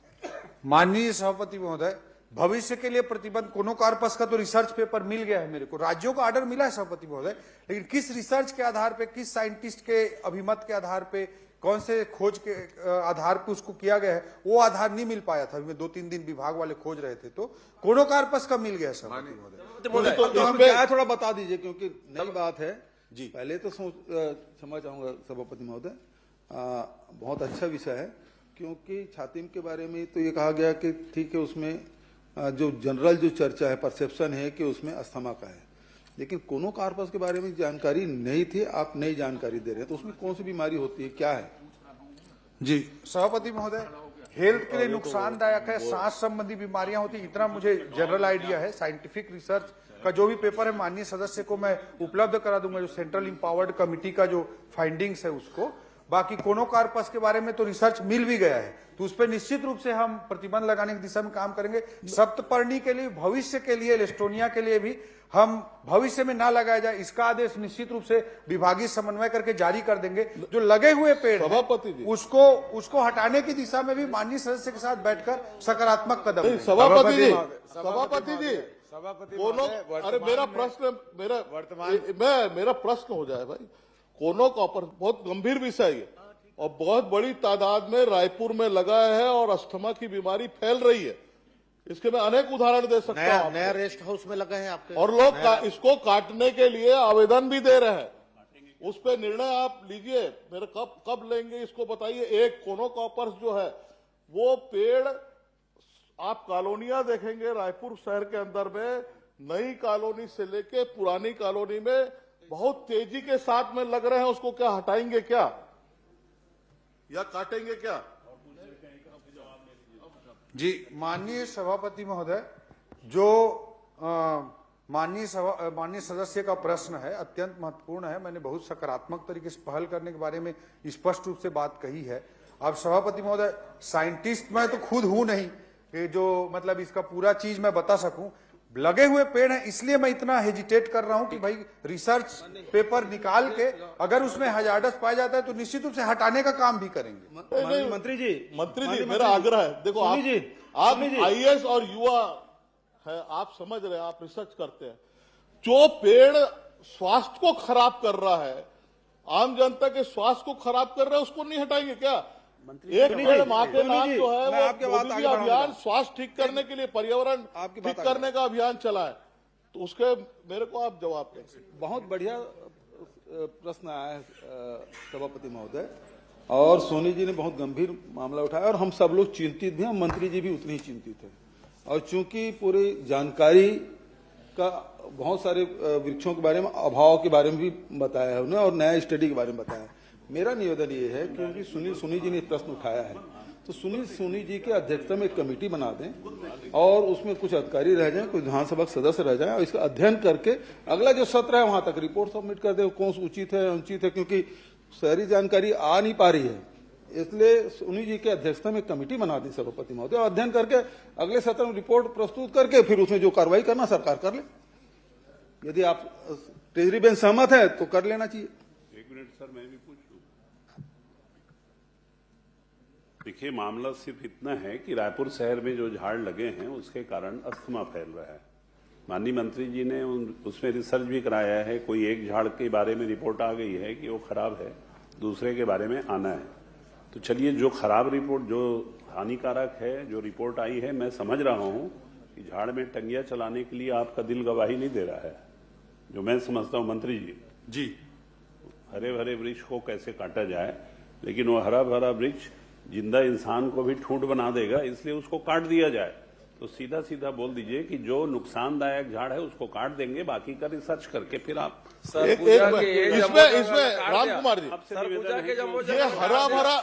S1: माननीय सभापति महोदय, भविष्य के लिए प्रतिबंध कोनोकार्पस का तो रिसर्च पेपर मिल गया है मेरे को, राज्यों का ऑर्डर मिला है सभापति महोदय, लेकिन किस रिसर्च के आधार पे, किस साइंटिस्ट के अभिमत के आधार पे, कौन से खोज के आधार पे उसको किया गया है, वो आधार नहीं मिल पाया था। मैं 2-3 दिन विभाग वाले खोज रहे थे, तो कोनोकार्पस का मिल गया सभापति महोदय।
S7: तो हम क्या है थोड़ा बता दीजिए, क्योंकि नई बात है जी। पहले तो क्षमा चाहूंगा सभापति महोदय, बहुत अच्छा विषय है, क्योंकि छातीम के बारे में तो ये कहा गया कि ठीक है, उसमें जो जनरल जो चर्चा है, परसेप्शन है कि उसमें अस्थमा का है, लेकिन कोनोकार्पस के बारे में जानकारी नहीं थी, आप नई जानकारी दे रहे हैं, तो उसमें कौन सी बीमारी होती है, क्या है?
S1: जी सभापति महोदय, हेल्थ के लिए नुकसानदायक है, सांस संबंधी बीमारियां होती, इतना मुझे जनरल आइडिया है। साइंटिफिक रिसर्च का जो भी पेपर है माननीय सदस्य को मैं उपलब्ध करा दूंगा, जो सेंट्रल इंपावर्ड कमिटी का जो फाइंडिंग्स है उसको। बाकी कोनोकार्पस के बारे में तो रिसर्च मिल भी गया है, तो उस पर निश्चित रूप से हम प्रतिबंध लगाने की दिशा में काम करेंगे। सप्तपर्णी के लिए, भविष्य के लिए, एलेस्टोनिया के लिए भी हम भविष्य में ना लगाया जाए, इसका आदेश निश्चित रूप से विभागीय समन्वय करके जारी कर देंगे। जो लगे हुए पेड़
S6: सभापति जी,
S1: उसको हटाने की दिशा में भी माननीय सदस्य के साथ बैठकर सकारात्मक कदम लेंगे।
S6: सभापति जी, अरे मेरा प्रश्न हो जाए भाई। कोनोकार्पस बहुत गंभीर विषय है और बहुत बड़ी तादाद में रायपुर में लगा है और अस्थमा की बीमारी फैल रही है। इसके मैं अनेक उदाहरण दे सकता हूं।
S7: नया रेस्ट हाउस में लगा है आपके,
S6: और लोग इसको काटने के लिए आवेदन भी दे रहे हैं। उस पर निर्णय आप लीजिए। मेरे कब लेंगे इसको बताइए। एक कोनोकॉपर्स जो है वो पेड़ आप कॉलोनियां देखेंगे रायपुर शहर के अंदर में, नई कॉलोनी से लेके पुरानी कॉलोनी में बहुत तेजी के साथ में लग रहे हैं। उसको क्या हटाएंगे क्या या काटेंगे क्या?
S1: जी माननीय सभापति महोदय, जो माननीय सदस्य का प्रश्न है अत्यंत महत्वपूर्ण है। मैंने बहुत सकारात्मक तरीके से पहल करने के बारे में स्पष्ट रूप से बात कही है। अब सभापति महोदय, साइंटिस्ट मैं तो खुद हूं नहीं कि जो मतलब इसका पूरा चीज मैं बता सकूं। लगे हुए पेड़ हैं, इसलिए मैं इतना हेजिटेट कर रहा हूं कि भाई रिसर्च पेपर निकाल के अगर उसमें हजार्डस पाया जाता है तो निश्चित रूप से हटाने का काम भी करेंगे।
S6: मंत्री जी मेरा आग्रह है, देखो आप आईएएस और युवा है, आप समझ रहे हैं, आप रिसर्च करते हैं। जो पेड़ स्वास्थ्य को खराब कर रहा है, आम जनता के स्वास्थ्य को खराब कर रहा है, उसको नहीं हटाएंगे क्या? एक पेड़ माँ के नाम जो है वो मोदी जी अभियान स्वास्थ्य ठीक करने के लिए, पर्यावरण ठीक करने का अभियान चला है, तो उसके मेरे को आप जवाब दें।
S7: बहुत बढ़िया प्रश्न आया है सभापति महोदय, और सोनी जी ने बहुत गंभीर मामला उठाया और हम सब लोग चिंतित भी हैं, मंत्री जी भी उतने ही चिंतित हैं। और चूंकि पूरी जानकारी का बहुत सारे वृक्षों के बारे में, अभाव के बारे में भी बताया है उन्हें और नया स्टडी के बारे में बताया है। मेरा निवेदन ये है क्योंकि सुनील सोनी जी ने प्रश्न उठाया है, तो सुनील सोनी जी के अध्यक्षता में एक कमेटी बना दें और उसमें कुछ अधिकारी रह जाएं, कुछ विधानसभा सदस्य रह जाएं और इसका अध्ययन करके अगला जो सत्र है वहां तक रिपोर्ट सबमिट कर दें, कौन उचित है अनुचित है, क्योंकि शहरी जानकारी आ नहीं पा रही है। इसलिए सोनी जी के अध्यक्षता में कमेटी बना दी सभापति महोदय, अध्ययन करके अगले सत्र में रिपोर्ट प्रस्तुत करके फिर उसमें जो कार्रवाई करना सरकार कर ले। यदि आप ट्रेजरी बेंच सहमत है तो कर लेना चाहिए।
S8: एक मिनट सर, मैं भी पूछ लूं। देखिए, मामला सिर्फ इतना है कि रायपुर शहर में जो झाड़ लगे हैं उसके कारण अस्थमा फैल रहा है। माननीय मंत्री जी ने उसमें रिसर्च भी कराया है। कोई एक झाड़ के बारे में रिपोर्ट आ गई है कि वो खराब है, दूसरे के बारे में आना है। तो चलिए, जो खराब रिपोर्ट, जो हानिकारक है, जो रिपोर्ट आई है, मैं समझ रहा हूं कि झाड़ में टंगिया चलाने के लिए आपका दिल गवाही नहीं दे रहा है, जो मैं समझता हूं मंत्री जी। हरे भरे वृक्ष को कैसे काटा जाए, लेकिन वो हरा भरा वृक्ष जिंदा इंसान को भी ठूंठ बना देगा, इसलिए उसको काट दिया जाए। तो सीधा सीधा बोल दीजिए कि जो नुकसानदायक झाड़ है उसको काट देंगे, बाकी का रिसर्च करके फिर आप
S6: इसमें राम कुमार जी, ये हरा भरा,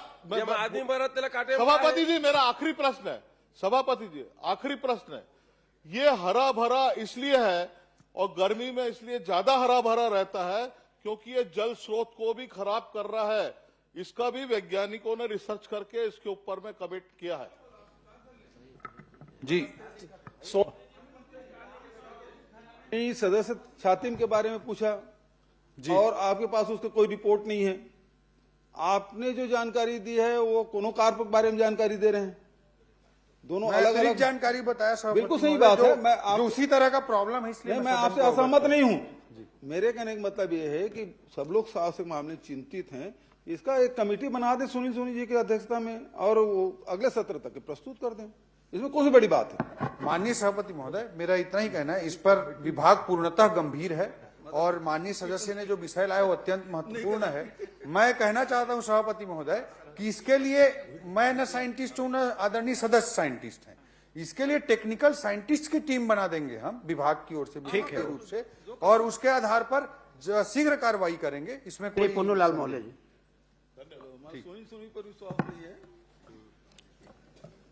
S6: सभापति जी मेरा आखिरी प्रश्न है, सभापति जी आखिरी प्रश्न है। ये हरा भरा इसलिए है और गर्मी में इसलिए ज्यादा हरा भरा रहता है क्योंकि ये जल स्रोत को भी खराब कर रहा है। इसका भी वैज्ञानिकों ने रिसर्च करके इसके ऊपर में कमिट किया है।
S1: जी
S7: सदस्य छातिम के बारे में पूछा और आपके पास उसका कोई रिपोर्ट नहीं है। आपने जो जानकारी दी है वो कोनो कार के बारे में जानकारी दे रहे हैं। दोनों अलग अलग
S1: जानकारी बताया सब,
S7: बिल्कुल सही बात है। मैं
S1: जो उसी तरह का प्रॉब्लम है, इसलिए
S7: मैं आपसे असहमत नहीं हूं। मेरे कहने का मतलब ये है कि सब लोग स्वास्थ्य के मामले चिंतित हैं। इसका एक कमेटी बना दे सुनील सोनी जी की अध्यक्षता में और वो अगले सत्र तक प्रस्तुत कर दें, इसमें कौन सी बड़ी बात है।
S1: माननीय सभापति महोदय, मेरा इतना ही कहना है, इस पर विभाग पूर्णतः गंभीर है और माननीय सदस्य ने जो विषय लाया वो अत्यंत महत्वपूर्ण है। मैं कहना चाहता हूं सभापति महोदय कि इसके लिए मैं न साइंटिस्ट हूं, न आदरणीय सदस्य साइंटिस्ट हैं। इसके लिए टेक्निकल साइंटिस्ट की टीम बना देंगे हम विभाग की ओर से, ठीक है, रूप से, और उसके आधार पर शीघ्र कार्रवाई करेंगे। इसमें कोई
S3: पुन्नूलाल मौर्य जी,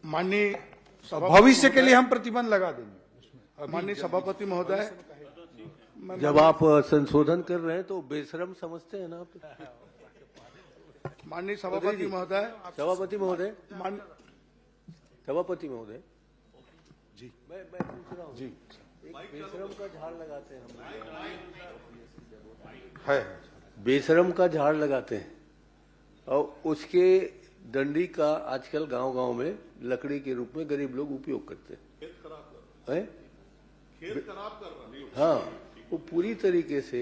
S6: माननीय
S1: भविष्य के लिए हम प्रतिबंध लगा देंगे।
S6: माननीय सभापति महोदय,
S4: जब आप संशोधन कर रहे हैं तो बेशरम समझते हैं ना आप।
S6: माननीय सभापति महोदय,
S4: सभापति महोदय जी, मैं पूछ रहा हूँ जी, एक बेशरम का झाड़ लगाते हैं हम,
S1: है
S4: बेशरम का झाड़ लगाते हैं और उसके डंडी का आजकल गांव-गांव में लकड़ी के रूप में गरीब लोग उपयोग करते हैं। खेत खराब कर रहा है। हाँ, वो पूरी तरीके से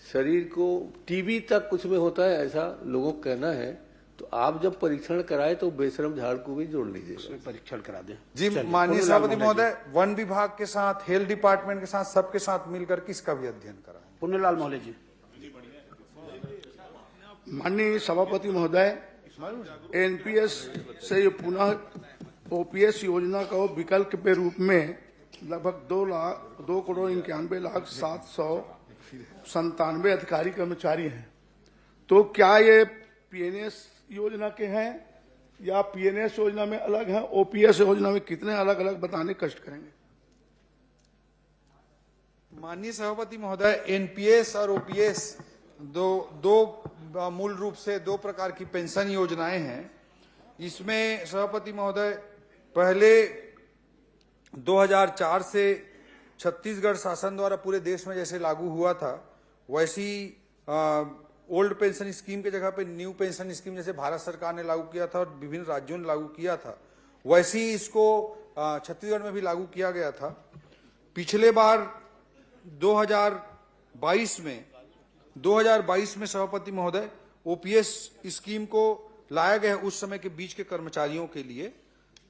S4: शरीर को टीबी तक कुछ में होता है, ऐसा लोगों का कहना है। तो आप जब परीक्षण कराए तो बेशरम झाड़ को भी जोड़ लीजिए,
S3: परीक्षण करा दें।
S1: जी माननीय सभापति महोदय, वन विभाग के साथ, हेल्थ डिपार्टमेंट के साथ, सबके साथ मिलकर के इसका भी अध्ययन कराएं।
S3: पुन्नूलाल मौर्य जी,
S6: माननीय सभापति महोदय, एनपीएस से ये पुनः ओपीएस योजना का विकल्प के रूप में लगभग 2,91,797 अधिकारी कर्मचारी हैं। तो क्या ये पीएनएस योजना के हैं या पीएनएस योजना में अलग हैं? ओपीएस योजना में कितने अलग अलग बताने कष्ट करेंगे।
S1: माननीय सभापति महोदय, एनपीएस और ओपीएस दो मूल रूप से दो प्रकार की पेंशन योजनाएं हैं। इसमें सभापति महोदय पहले 2004 से छत्तीसगढ़ शासन द्वारा पूरे देश में जैसे लागू हुआ था, वैसी ओल्ड पेंशन स्कीम के जगह पे न्यू पेंशन स्कीम जैसे भारत सरकार ने लागू किया था और विभिन्न राज्यों ने लागू किया था, वैसी इसको छत्तीसगढ़ में भी लागू किया गया था। पिछले बार 2022 में सभापति महोदय ओपीएस स्कीम को लाया गया उस समय के बीच के कर्मचारियों के लिए।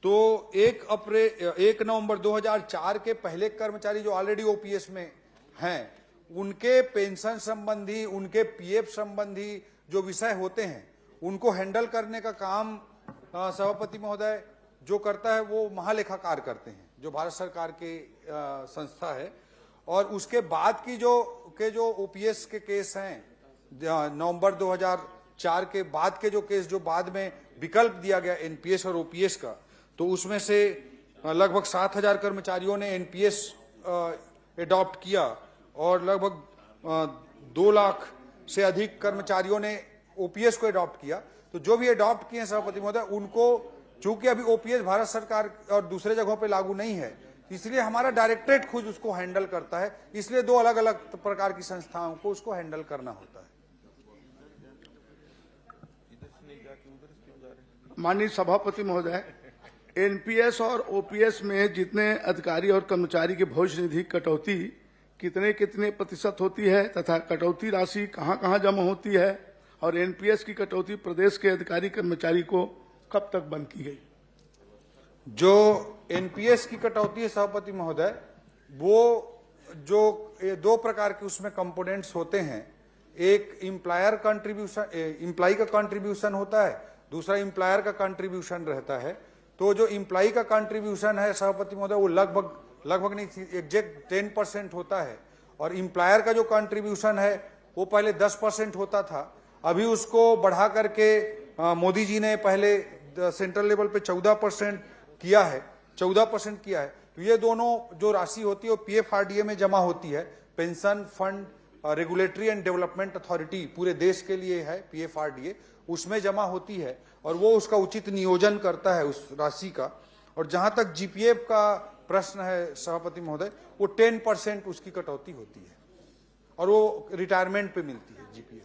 S1: तो 1 नवंबर 2004 के पहले कर्मचारी जो ऑलरेडी ओपीएस में हैं, उनके पेंशन संबंधी, उनके पीएफ संबंधी जो विषय होते हैं, उनको हैंडल करने का काम सभापति महोदय जो करता है वो महालेखाकार करते हैं, जो भारत सरकार के संस्था है। और उसके बाद की जो ओपीएस के केस हैं, नवंबर 2004 के बाद के जो केस जो बाद में विकल्प दिया गया एनपीएस और ओपीएस का, तो उसमें से लगभग 7,000 कर्मचारियों ने एनपीएस एडॉप्ट किया और लगभग 2 लाख से अधिक कर्मचारियों ने ओपीएस को एडॉप्ट किया। तो जो भी एडॉप्ट किए हैं सभापति महोदय, उनको चूंकि अभी ओपीएस भारत सरकार और दूसरे जगहों पे लागू नहीं है, इसलिए हमारा डायरेक्टरेट खुद उसको हैंडल करता है। इसलिए 2 अलग अलग प्रकार की संस्थाओं को उसको हैंडल करना होता है।
S6: माननीय सभापति महोदय, एनपीएस और ओपीएस में जितने अधिकारी और कर्मचारी के भविष्य निधि कटौती कितने कितने प्रतिशत होती है तथा कटौती राशि कहां कहां जमा होती है, और एनपीएस की कटौती प्रदेश के अधिकारी कर्मचारी को कब तक बंद की गई?
S1: जो एनपीएस की कटौती है सभापति महोदय, वो जो 2 प्रकार के उसमें कंपोनेंट्स होते हैं। एक एम्प्लॉयर कंट्रीब्यूशन, एम्प्लॉय का कंट्रीब्यूशन होता है, दूसरा एम्प्लॉयर का कंट्रीब्यूशन रहता है। तो जो एम्प्लॉय का कंट्रीब्यूशन है सभापति महोदय, वो लगभग नहीं, एग्जैक्ट 10% होता है। और एम्प्लॉयर का जो कंट्रीब्यूशन है वो पहले 10% होता था। अभी उसको बढ़ा करके मोदी जी ने पहले सेंट्रल लेवल पे 14% किया है, 14% किया है। तो ये दोनों जो राशि होती है वो पीएफआरडीए में जमा होती है। Pension fund regulatory and development authority पूरे देश के लिए है पीएफआरडीए, उसमें जमा होती है और वो उसका उचित नियोजन करता है उस राशि का। और जहां तक जीपीएफ का प्रश्न है सभापति महोदय, वो 10% उसकी कटौती होती है और वो रिटायरमेंट पे मिलती है जीपीएफ।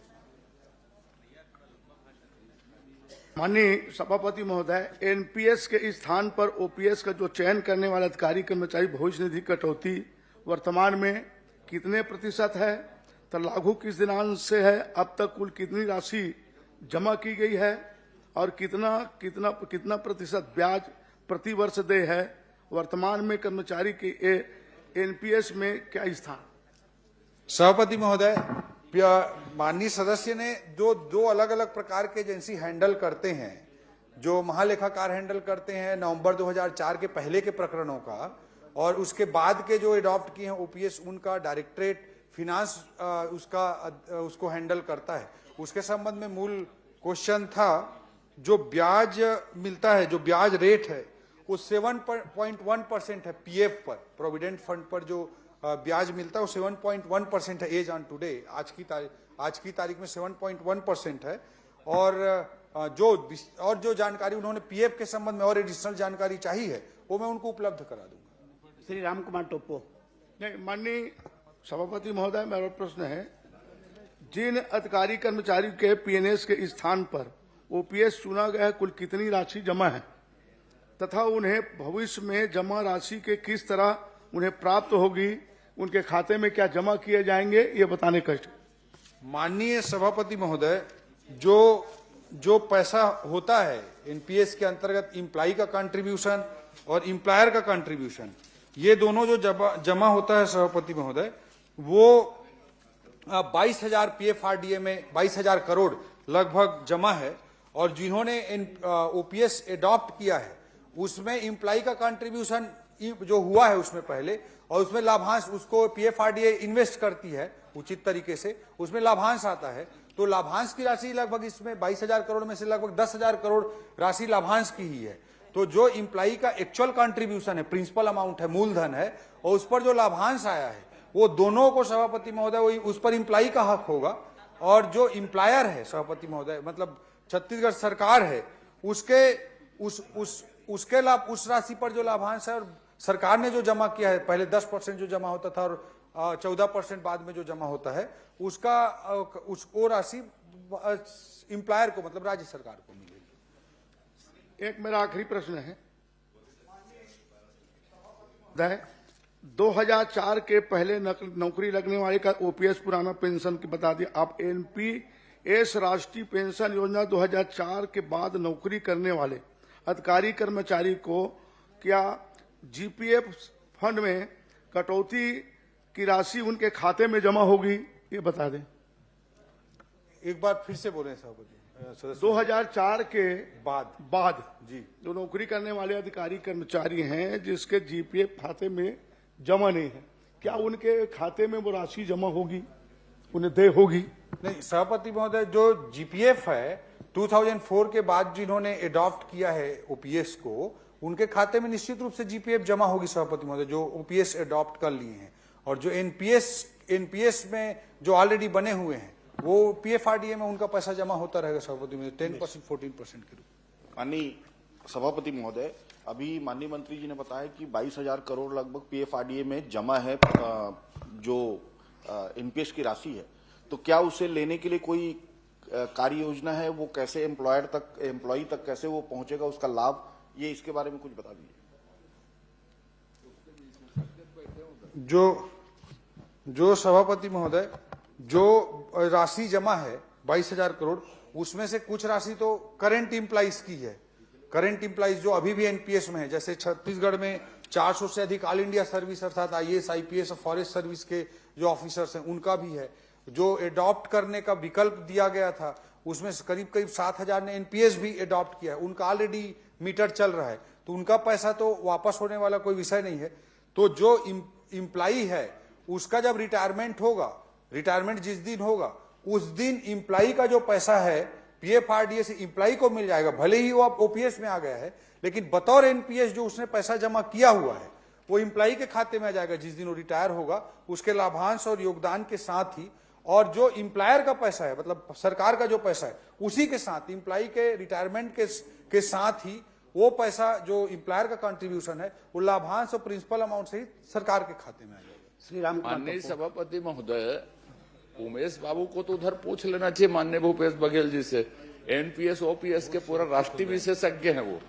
S6: माननीय सभापति महोदय, एनपीएस के स्थान पर ओपीएस का जो चयन करने वाला अधिकारी कर्मचारी भविष्य निधि कटौती वर्तमान में कितने प्रतिशत है, तो लागू किस दिनांक से है, अब तक कुल कितनी राशि जमा की गई है और कितना प्रतिशत ब्याज प्रति वर्ष दे है, वर्तमान में कर्मचारी के एनपीएस में क्या स्थान?
S1: सभापति महोदय, माननीय सदस्य ने जो 2 अलग अलग प्रकार के एजेंसी हैंडल करते हैं, जो महालेखाकार हैंडल करते हैं नवंबर 2004 के पहले के प्रकरणों का, और उसके बाद के जो एडॉप्ट किए हैं ओपीएस, उनका डायरेक्टरेट फिनांस उसको हैंडल करता है। उसके संबंध में मूल क्वेश्चन था, जो ब्याज मिलता है, जो ब्याज रेट है वो 7.1% है पीएफ पर, प्रोविडेंट फंड पर जो ब्याज मिलता है वो 7.1% है एज ऑन टुडे, आज की तारीख में 7.1% है। और जो जानकारी उन्होंने पीएफ के संबंध में और एडिशनल जानकारी चाहिए है वो मैं उनको उपलब्ध करा दूंगा।
S3: श्री राम कुमार टोप्पो।
S6: नहीं, माननीय सभापति महोदय, मेरा प्रश्न है, जिन अधिकारी कर्मचारी के पीएनएस के स्थान पर ओपीएस चुना गया है, कुल कितनी राशि जमा है तथा उन्हें भविष्य में जमा राशि के किस तरह उन्हें प्राप्त होगी, उनके खाते में क्या जमा किए जाएंगे, ये बताने कष्ट।
S1: माननीय सभापति महोदय, जो पैसा होता है एनपीएस के अंतर्गत, एम्प्लॉय का कंट्रीब्यूशन और एम्प्लॉयर का कंट्रीब्यूशन, ये दोनों जो जमा होता है सभापति महोदय, वो 22,000 पीएफआरडीए में 22,000 करोड़ लगभग जमा है और जिन्होंने ओपीएस एडॉप्ट किया है उसमें इम्प्लाई का कंट्रीब्यूशन जो हुआ है उसमें पहले, और उसमें लाभांश उसको पीएफआरडीए इन्वेस्ट करती है उचित तरीके से, उसमें लाभांश आता है। तो लाभांश की राशि लगभग इसमें 22,000 करोड़ में से लगभग 10,000 करोड़ राशि लाभांश की ही है। तो जो इम्प्लाई का एक्चुअल कंट्रीब्यूशन है, प्रिंसिपल अमाउंट है, मूलधन है, और उस पर जो लाभांश आया है वो दोनों को सभापति महोदय उस पर इम्प्लाई का हक होगा, और जो इम्प्लायर है सभापति महोदय मतलब छत्तीसगढ़ सरकार है उसके लाभ उस राशि पर जो लाभांश है, और सरकार ने जो जमा किया है पहले 10% जो जमा होता था और 14% बाद में जो जमा होता है वो राशि इम्प्लायर को मतलब राज्य सरकार को मिलेगी।
S6: एक मेरा आखिरी प्रश्न है 2004 के पहले नौकरी लगने वाले का ओपीएस पुराना पेंशन की बता दिया आप। एनपीएस राष्ट्रीय पेंशन योजना 2004 के बाद नौकरी करने वाले अधिकारी कर्मचारी को क्या जीपीएफ फंड में कटौती की राशि उनके खाते में जमा होगी, ये बता दें।
S1: एक बार फिर से बोले सभापति।
S6: 2004 के बाद
S1: जी
S6: जो नौकरी करने वाले अधिकारी कर्मचारी हैं जिसके जीपीएफ खाते में जमा नहीं है, क्या उनके खाते में वो राशि जमा होगी, उन्हें देय होगी?
S1: नहीं सभापति महोदय, जो जीपीएफ है 2004 के बाद जिन्होंने एडॉप्ट किया है ओपीएस को, उनके खाते में निश्चित रूप से जीपीएफ जमा होगी सभापति महोदय, जो ओपीएस एडॉप्ट कर लिए हैं। और जो एनपीएस में जो ऑलरेडी बने हुए हैं वो पीएफआरडीए में उनका पैसा जमा होता रहेगा सभापति महोदय 10% 14% के रूप में।
S9: माननीय सभापति महोदय, अभी माननीय मंत्री जी ने बताया कि 22,000 करोड़ लगभग पीएफआरडीए में जमा है जो एनपीएस की राशि है, तो क्या उसे लेने के लिए कोई कार्य योजना है? वो कैसे एम्प्लॉय तक कैसे वो पहुंचेगा, उसका लाभ, ये इसके बारे में कुछ बता दीजिए।
S1: जो सभापति महोदय जो राशि जमा है 22,000 करोड़, उसमें से कुछ राशि तो करंट इम्प्लाइज की है। करंट इम्प्लाइज जो अभी भी एनपीएस में है, जैसे छत्तीसगढ़ में 400 से अधिक ऑल इंडिया सर्विस अर्थात आईएएस आईपीएस और फॉरेस्ट सर्विस के जो ऑफिसर्स हैं उनका भी है। जो एडॉप्ट करने का विकल्प दिया गया था उसमें करीब 7,000 ने एनपीएस भी एडॉप्ट किया है, उनका ऑलरेडी मीटर चल रहा है, तो उनका पैसा तो वापस होने वाला कोई विषय नहीं है। तो जो इम्प्लाई है उसका जब रिटायरमेंट होगा, रिटायरमेंट जिस दिन होगा उस दिन इम्प्लाई का जो पैसा है पीएफआरडीए से इम्प्लाई को मिल जाएगा। भले ही वो अब ओपीएस में आ गया है, लेकिन बतौर एनपीएस जो उसने पैसा जमा किया हुआ है वो इम्प्लाई के खाते में आ जाएगा जिस दिन वो रिटायर होगा, उसके लाभांश और योगदान के साथ ही। और जो इम्प्लायर का पैसा है मतलब सरकार का जो पैसा है उसी के साथ इम्प्लाई के रिटायरमेंट के साथ ही वो पैसा जो इम्प्लायर का कंट्रीब्यूशन है वो लाभांश और प्रिंसिपल अमाउंट से ही सरकार के खाते में आ जाएगा।
S3: श्री राम
S2: माननीय सभापति महोदय, उमेश बाबू को तो उधर पूछ लेना चाहिए माननीय भूपेश बघेल जी से। एनपीएस ओपीएस के पूरा राष्ट्रीय विशेषज्ञ हैं वो,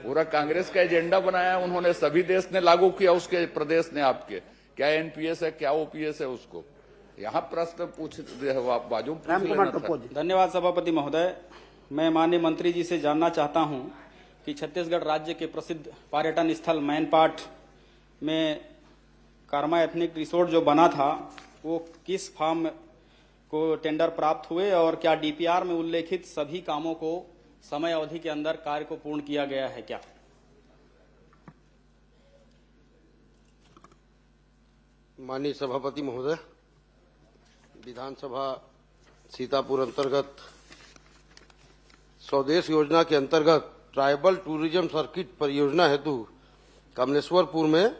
S2: पूरा कांग्रेस का एजेंडा बनाया उन्होंने, सभी देश ने लागू किया, उसके प्रदेश ने आपके क्या एनपीएस है क्या ओपीएस है, उसको यहाँ प्रश्न पूछ बाजू पूछ लेना था।
S10: धन्यवाद सभापति महोदय। मैं माननीय मंत्री जी से जानना चाहता हूं कि छत्तीसगढ़ राज्य के प्रसिद्ध पर्यटन स्थल मैनपाट में कर्मा एथनिक रिसोर्ट जो बना था वो किस फार्म को टेंडर प्राप्त हुए और क्या डीपीआर में उल्लेखित सभी कामों को समय अवधि के अंदर कार्य को पूर्ण किया गया है क्या?
S11: माननीय सभापति महोदय, विधानसभा सीतापुर अंतर्गत स्वदेश योजना के अंतर्गत ट्राइबल टूरिज्म सर्किट परियोजना हेतु कमलेश्वरपुर में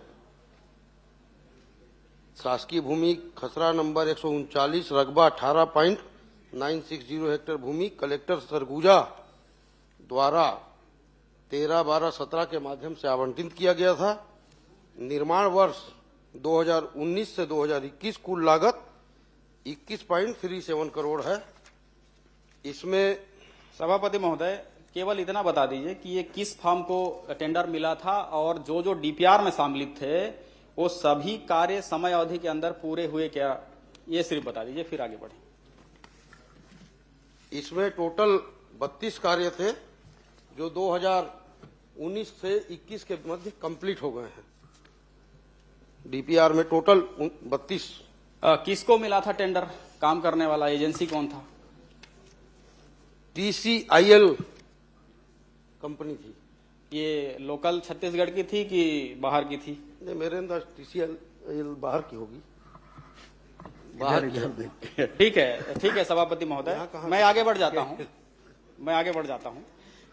S11: शासकीय भूमि खसरा नंबर 139 रकबा 18.960 हेक्टेयर भूमि कलेक्टर सरगुजा द्वारा 13/12/17 के माध्यम से आवंटित किया गया था। निर्माण वर्ष 2019 से 2021 कुल लागत 21.37 करोड़ है। इसमें
S10: सभापति महोदय केवल इतना बता दीजिए कि ये किस फर्म को टेंडर मिला था और जो डीपीआर में शामिल थे वो सभी कार्य समय अवधि के अंदर पूरे हुए क्या, ये सिर्फ बता दीजिए फिर आगे बढ़े।
S11: इसमें टोटल 32 कार्य थे जो 2019 से 21 के मध्य कंप्लीट हो गए हैं। डीपीआर में टोटल 32।
S10: किसको मिला था टेंडर, काम करने वाला एजेंसी कौन था?
S11: TCIL कंपनी थी।
S10: ये लोकल छत्तीसगढ़ की थी कि बाहर की थी?
S11: नहीं, मेरे अंदाज TCIL बाहर की होगी, बाहर की।
S10: ठीक है सभापति महोदय, मैं आगे बढ़ जाता हूं।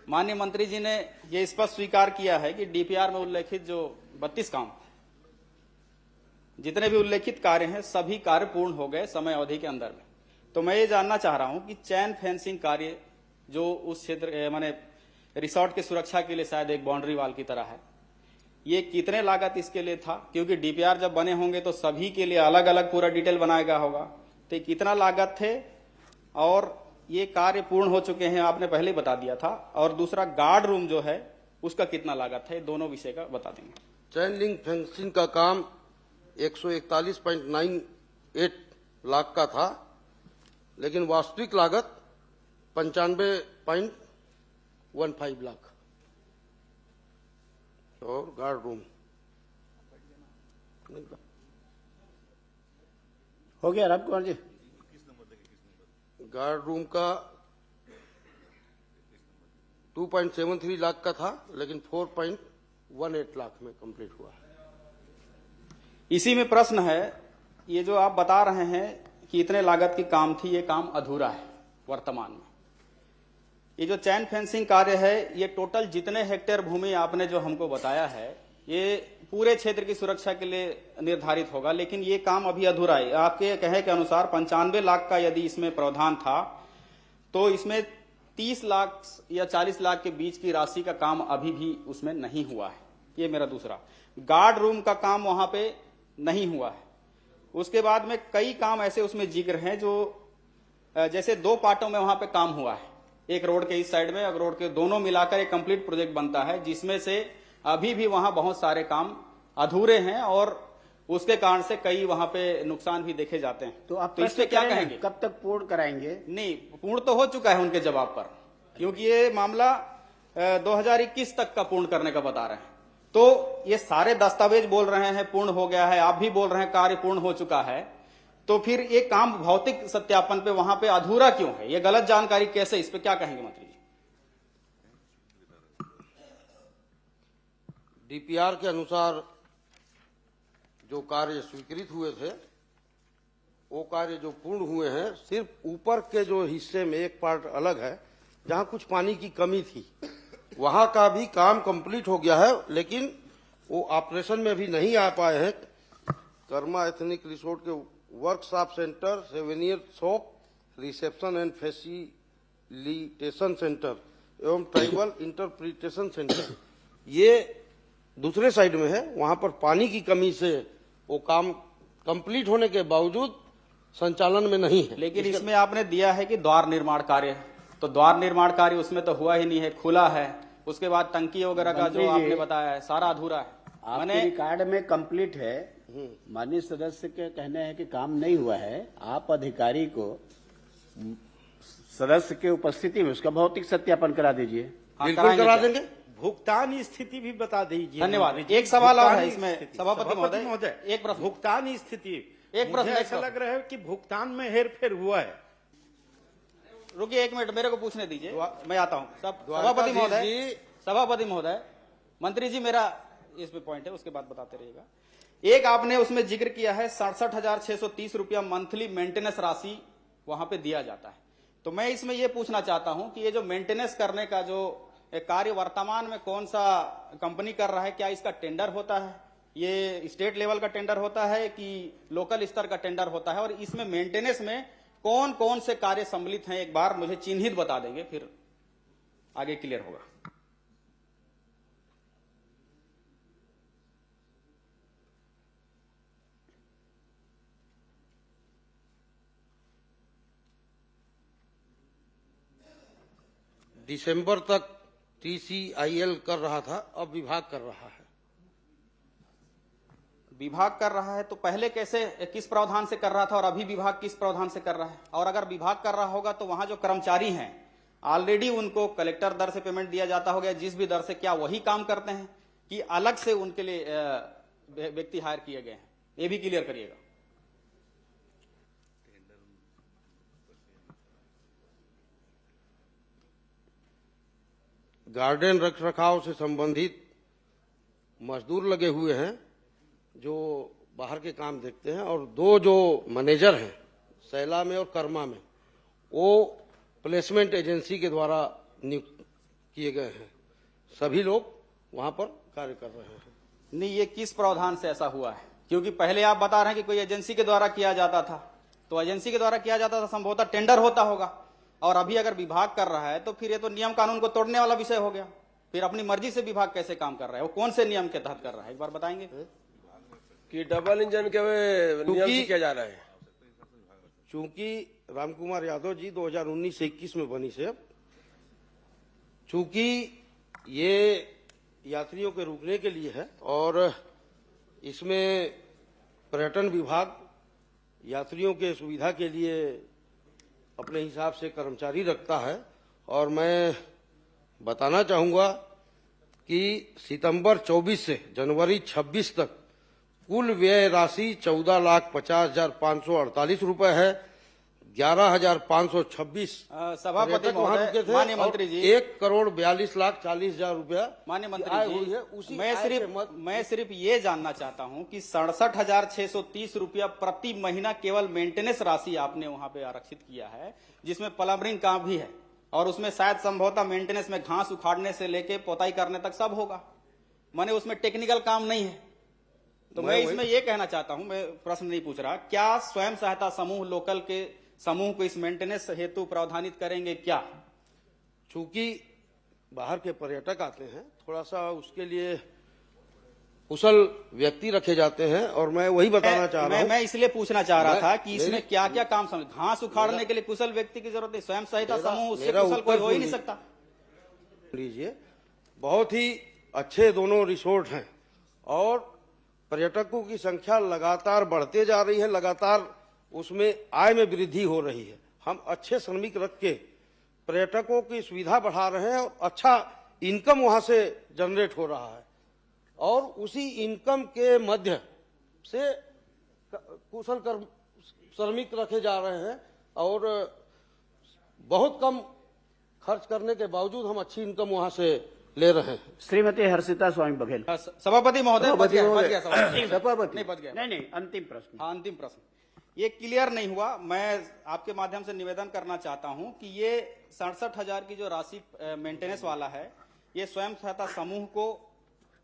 S10: माननीय मंत्री जी ने ये स्पष्ट स्वीकार किया है कि डीपीआर में उल्लेखित जो 32 काम, जितने भी उल्लेखित कार्य हैं, सभी कार्य पूर्ण हो गए समय अवधि के अंदर में। तो मैं ये जानना चाह रहा हूं कि चैन फेंसिंग कार्य जो उस क्षेत्र माने रिसोर्ट की सुरक्षा के लिए शायद एक बाउंड्री वाल की तरह है, ये कितने लागत इसके लिए था? क्योंकि डीपीआर जब बने होंगे तो सभी के लिए अलग अलग पूरा डिटेल बनाया गया होगा, तो कितना लागत थे और ये कार्य पूर्ण हो चुके हैं आपने पहले ही बता दिया था। और दूसरा गार्ड रूम जो है उसका कितना लागत है, दोनों विषय का बता देंगे।
S11: चैन लिंक फेंसिंग का काम 141.98 लाख का था, लेकिन वास्तविक लागत 95.15 लाख। और गार्ड रूम
S3: हो गया राम कुमार जी?
S11: गार्ड रूम का 2.73 लाख का था, लेकिन 4.18 लाख में कंप्लीट हुआ है।
S10: इसी में प्रश्न है, ये जो आप बता रहे हैं कि इतने लागत की काम थी, ये काम अधूरा है वर्तमान में। ये जो चैन फेंसिंग कार्य है, ये टोटल जितने हेक्टेयर भूमि आपने जो हमको बताया है, ये पूरे क्षेत्र की सुरक्षा के लिए निर्धारित होगा, लेकिन ये काम अभी अधूरा है। आपके कहे के अनुसार 95 लाख का यदि इसमें प्रावधान था, तो इसमें 30 लाख या 40 लाख के बीच की राशि का काम अभी भी उसमें नहीं हुआ है। ये मेरा दूसरा। गार्ड रूम का काम वहां पे नहीं हुआ है। उसके बाद में कई काम ऐसे उसमें जिक्र हैं जो जैसे 2 पार्टों में वहां पे काम हुआ है, एक रोड के इस साइड में, एक रोड के दोनों मिलाकर एक कंप्लीट प्रोजेक्ट बनता है, जिसमें से अभी भी वहां बहुत सारे काम अधूरे हैं और उसके कारण से कई वहां पे नुकसान भी देखे जाते हैं।
S3: तो आप
S10: इस पे क्या कहेंगे?
S3: कब तक पूर्ण कराएंगे?
S10: नहीं, पूर्ण तो हो चुका है उनके जवाब पर, क्योंकि ये मामला 2021 तक का पूर्ण करने का बता रहे हैं। तो ये सारे दस्तावेज बोल रहे हैं पूर्ण हो गया है, आप भी बोल रहे हैं कार्य पूर्ण हो चुका है, तो फिर ये काम भौतिक सत्यापन पे वहां पे अधूरा क्यों है? ये गलत जानकारी कैसे? इस पे क्या कहेंगे मंत्री जी?
S11: डीपीआर के अनुसार जो कार्य स्वीकृत हुए थे, वो कार्य जो पूर्ण हुए हैं, सिर्फ ऊपर के जो हिस्से में एक पार्ट अलग है जहां कुछ पानी की कमी थी, वहां का भी काम कंप्लीट हो गया है, लेकिन वो ऑपरेशन में भी नहीं आ पाए हैं। कर्मा एथनिक रिसोर्ट के workshop centre, souvenir shop, reception and facilitation centre एवं ट्राइबल इंटरप्रिटेशन सेंटर, ये दूसरे साइड में है। वहां पर पानी की कमी से वो काम कंप्लीट होने के बावजूद संचालन में नहीं है।
S10: लेकिन इसमें आपने दिया है कि द्वार निर्माण कार्य, तो द्वार निर्माण कार्य उसमें तो हुआ ही नहीं है, खुला है। उसके बाद टंकी वगैरह का जो आपने बताया है सारा अधूरा है।
S3: आपके रिकॉर्ड में कंप्लीट है, माननीय सदस्य के कहने हैं कि काम नहीं हुआ है। आप अधिकारी को सदस्य के उपस्थिति में उसका भौतिक सत्यापन करा दीजिए।
S11: बिल्कुल करा देंगे।
S12: भुगतान स्थिति भी बता दीजिए।
S10: धन्यवाद। एक सवाल और है इसमें सभापति महोदय, एक प्रश्न।
S12: भुगतान स्थिति,
S10: एक प्रश्न
S12: ऐसा लग रहा है कि भुगतान में हेरफेर हुआ है।
S10: रुकिए 1 मिनट, मेरे को पूछने दीजिए, मैं आता हूँ। सभापति महोदय, मंत्री जी मेरा इसमें पॉइंट है, उसके बाद बताते रहिएगा। एक आपने उसमें जिक्र किया है 67,630 रुपया मंथली मेंटेनेंस राशि वहां पे दिया जाता है। तो मैं इसमें यह पूछना चाहता हूं कि ये जो मेंटेनेंस करने का जो कार्य वर्तमान में कौन सा कंपनी कर रहा है? क्या इसका टेंडर होता है? ये स्टेट लेवल का टेंडर होता है कि लोकल स्तर का टेंडर होता है? और इसमें मेंटेनेंस में कौन कौन से कार्य सम्मिलित हैं, एक बार मुझे चिन्हित बता देंगे, फिर आगे क्लियर होगा।
S11: दिसंबर तक TCIL कर रहा था, अब विभाग कर रहा है।
S10: विभाग कर रहा है तो पहले कैसे, किस प्रावधान से कर रहा था और अभी विभाग किस प्रावधान से कर रहा है? और अगर विभाग कर रहा होगा तो वहां जो कर्मचारी हैं ऑलरेडी उनको कलेक्टर दर से पेमेंट दिया जाता होगा, जिस भी दर से, क्या वही काम करते हैं कि अलग से उनके लिए व्यक्ति हायर किए गए हैं? ये भी क्लियर करिएगा।
S11: गार्डन रख रखाव से संबंधित मजदूर लगे हुए हैं जो बाहर के काम देखते हैं, और 2 जो मैनेजर हैं सैला में और कर्मा में, वो प्लेसमेंट एजेंसी के द्वारा नियुक्त किए गए हैं। सभी लोग वहां पर कार्य कर रहे हैं।
S10: नहीं, ये किस प्रावधान से ऐसा हुआ है? क्योंकि पहले आप बता रहे हैं कि कोई एजेंसी के द्वारा किया जाता था, तो एजेंसी के द्वारा किया जाता था संभवतः टेंडर होता होगा, और अभी अगर विभाग कर रहा है तो फिर ये तो नियम कानून को तोड़ने वाला विषय हो गया। फिर अपनी मर्जी से विभाग कैसे काम कर रहा है? वो कौन से नियम के तहत कर रहा है, एक बार बताएंगे?
S4: कि डबल इंजन के नियम से किया जा रहा है।
S11: चूंकि रामकुमार यादव जी 2019 से 21 में बनी से, चूंकि ये यात्रियों के रुकने के लिए है और इसमें पर्यटन विभाग यात्रियों के सुविधा के लिए अपने हिसाब से कर्मचारी रखता है, और मैं बताना चाहूंगा कि सितंबर 24 से जनवरी 26 तक कुल व्यय राशि 14,50,548 रुपए है। 11,526
S10: सभापति
S11: पर्यटक वहां
S10: महोदय,
S11: रुके थे,
S10: माननीय
S11: और
S10: मंत्री जी,
S11: 1,42,40,000 रुपया
S10: माननीय
S11: आय
S10: मंत्री
S11: हुई
S10: जी,
S11: है। उसी
S10: मैं सिर्फ ये जानना चाहता हूं कि 67,630 रुपया प्रति महीना केवल मेंटेनेंस राशि आपने वहां पे आरक्षित किया है, जिसमें प्लम्बरिंग काम भी है, और उसमें शायद संभवतः मेंटेनेंस में घास उखाड़ने से लेके पोताई करने तक सब होगा, माने उसमें टेक्निकल काम नहीं है। तो मैं इसमें ये कहना चाहता हूं, मैं प्रश्न नहीं पूछ रहा, क्या स्वयं सहायता समूह लोकल के समूह को इस मेंटेनेंस हेतु प्रावधानित करेंगे क्या?
S11: चूंकि बाहर के पर्यटक आते हैं, थोड़ा सा उसके लिए कुशल व्यक्ति रखे जाते हैं, और मैं वही बताना चाह रहा हूं।
S10: मैं इसलिए पूछना चाह रहा था कि इसमें क्या क्या काम समझ, घास उखाड़ने के लिए कुशल व्यक्ति की जरूरत है, स्वयं सहायता समूह उससे कुशल कोई हो ही नहीं सकता।
S11: लीजिए, बहुत ही अच्छे दोनों रिसोर्ट हैं, और पर्यटकों की संख्या लगातार बढ़ते जा रही है, लगातार उसमें आय में वृद्धि हो रही है। हम अच्छे श्रमिक रख के पर्यटकों की सुविधा बढ़ा रहे हैं, और अच्छा इनकम वहां से जनरेट हो रहा है, और उसी इनकम के मध्य से कुशल श्रमिक रखे जा रहे हैं, और बहुत कम खर्च करने के बावजूद हम अच्छी इनकम वहां से ले रहे हैं।
S3: श्रीमती हर्षिता स्वामी बघेल।
S10: सभापति महोदय, बच गया
S3: सभापति
S10: नहीं, बच गया।
S3: नहीं, अंतिम प्रश्न।
S10: हाँ, अंतिम प्रश्न ये क्लियर नहीं हुआ। मैं आपके माध्यम से निवेदन करना चाहता हूं कि ये 67,000 की जो राशि मेंटेनेंस वाला है, ये स्वयं सहायता समूह को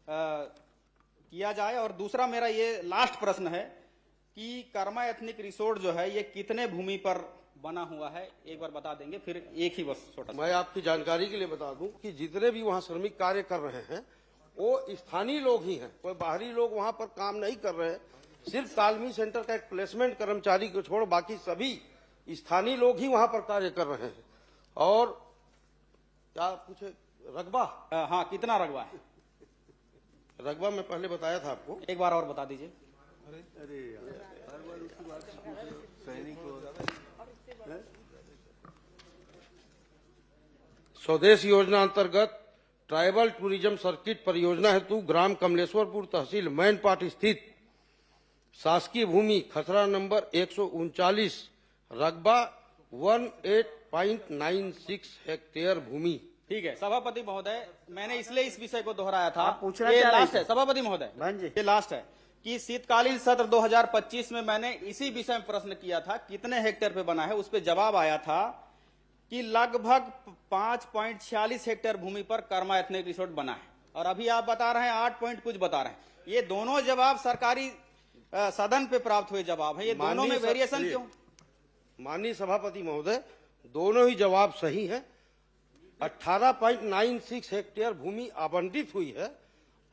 S10: किया जाए। और दूसरा मेरा ये लास्ट प्रश्न है कि कर्मा एथनिक रिसोर्ट जो है ये कितने भूमि पर बना हुआ है, एक बार बता देंगे, फिर एक ही बस छोटा।
S11: मैं आपकी जानकारी के लिए बता दूं कि जितने भी वहां श्रमिक कार्य कर रहे हैं वो स्थानीय लोग ही हैं, कोई बाहरी लोग वहां पर काम नहीं कर रहे हैं। सिर्फ तालमी सेंटर का एक प्लेसमेंट कर्मचारी को छोड़ बाकी सभी स्थानीय लोग ही वहां पर कार्य कर रहे हैं। और क्या पूछे, रकबा?
S10: हाँ, कितना रकबा है?
S11: रकबा मैं पहले बताया था आपको,
S10: एक बार और बता दीजिए।
S11: स्वदेश योजना अंतर्गत ट्राइबल टूरिज्म सर्किट परियोजना हेतु ग्राम कमलेश्वरपुर तहसील मैनपाट स्थित शासकीय भूमि खसरा नंबर 139 रकबा 18.96 हेक्टेयर भूमि।
S10: ठीक है सभापति महोदय, मैंने इसलिए इस विषय को दोहराया था,
S3: आप पूछना
S10: ये
S3: चाह रहे
S10: लास्ट
S3: थे?
S10: है सभापति महोदय, ये लास्ट है कि शीतकालीन सत्र 2025 में मैंने इसी विषय में प्रश्न किया था कितने हेक्टेयर पे बना है, उस पे जवाब आया था कि लगभग 5.46 हेक्टेयर भूमि पर कर्मा एथनिक रिसोर्ट बना है, और अभी आप बता रहे हैं 8 पॉइंट कुछ बता रहे हैं। ये दोनों जवाब सरकारी सदन पे प्राप्त हुए जवाब है, ये दोनों में वेरिएशन क्यों?
S11: माननीय सभापति महोदय, दोनों ही जवाब सही है। 18.96 हेक्टेयर भूमि आवंटित हुई है,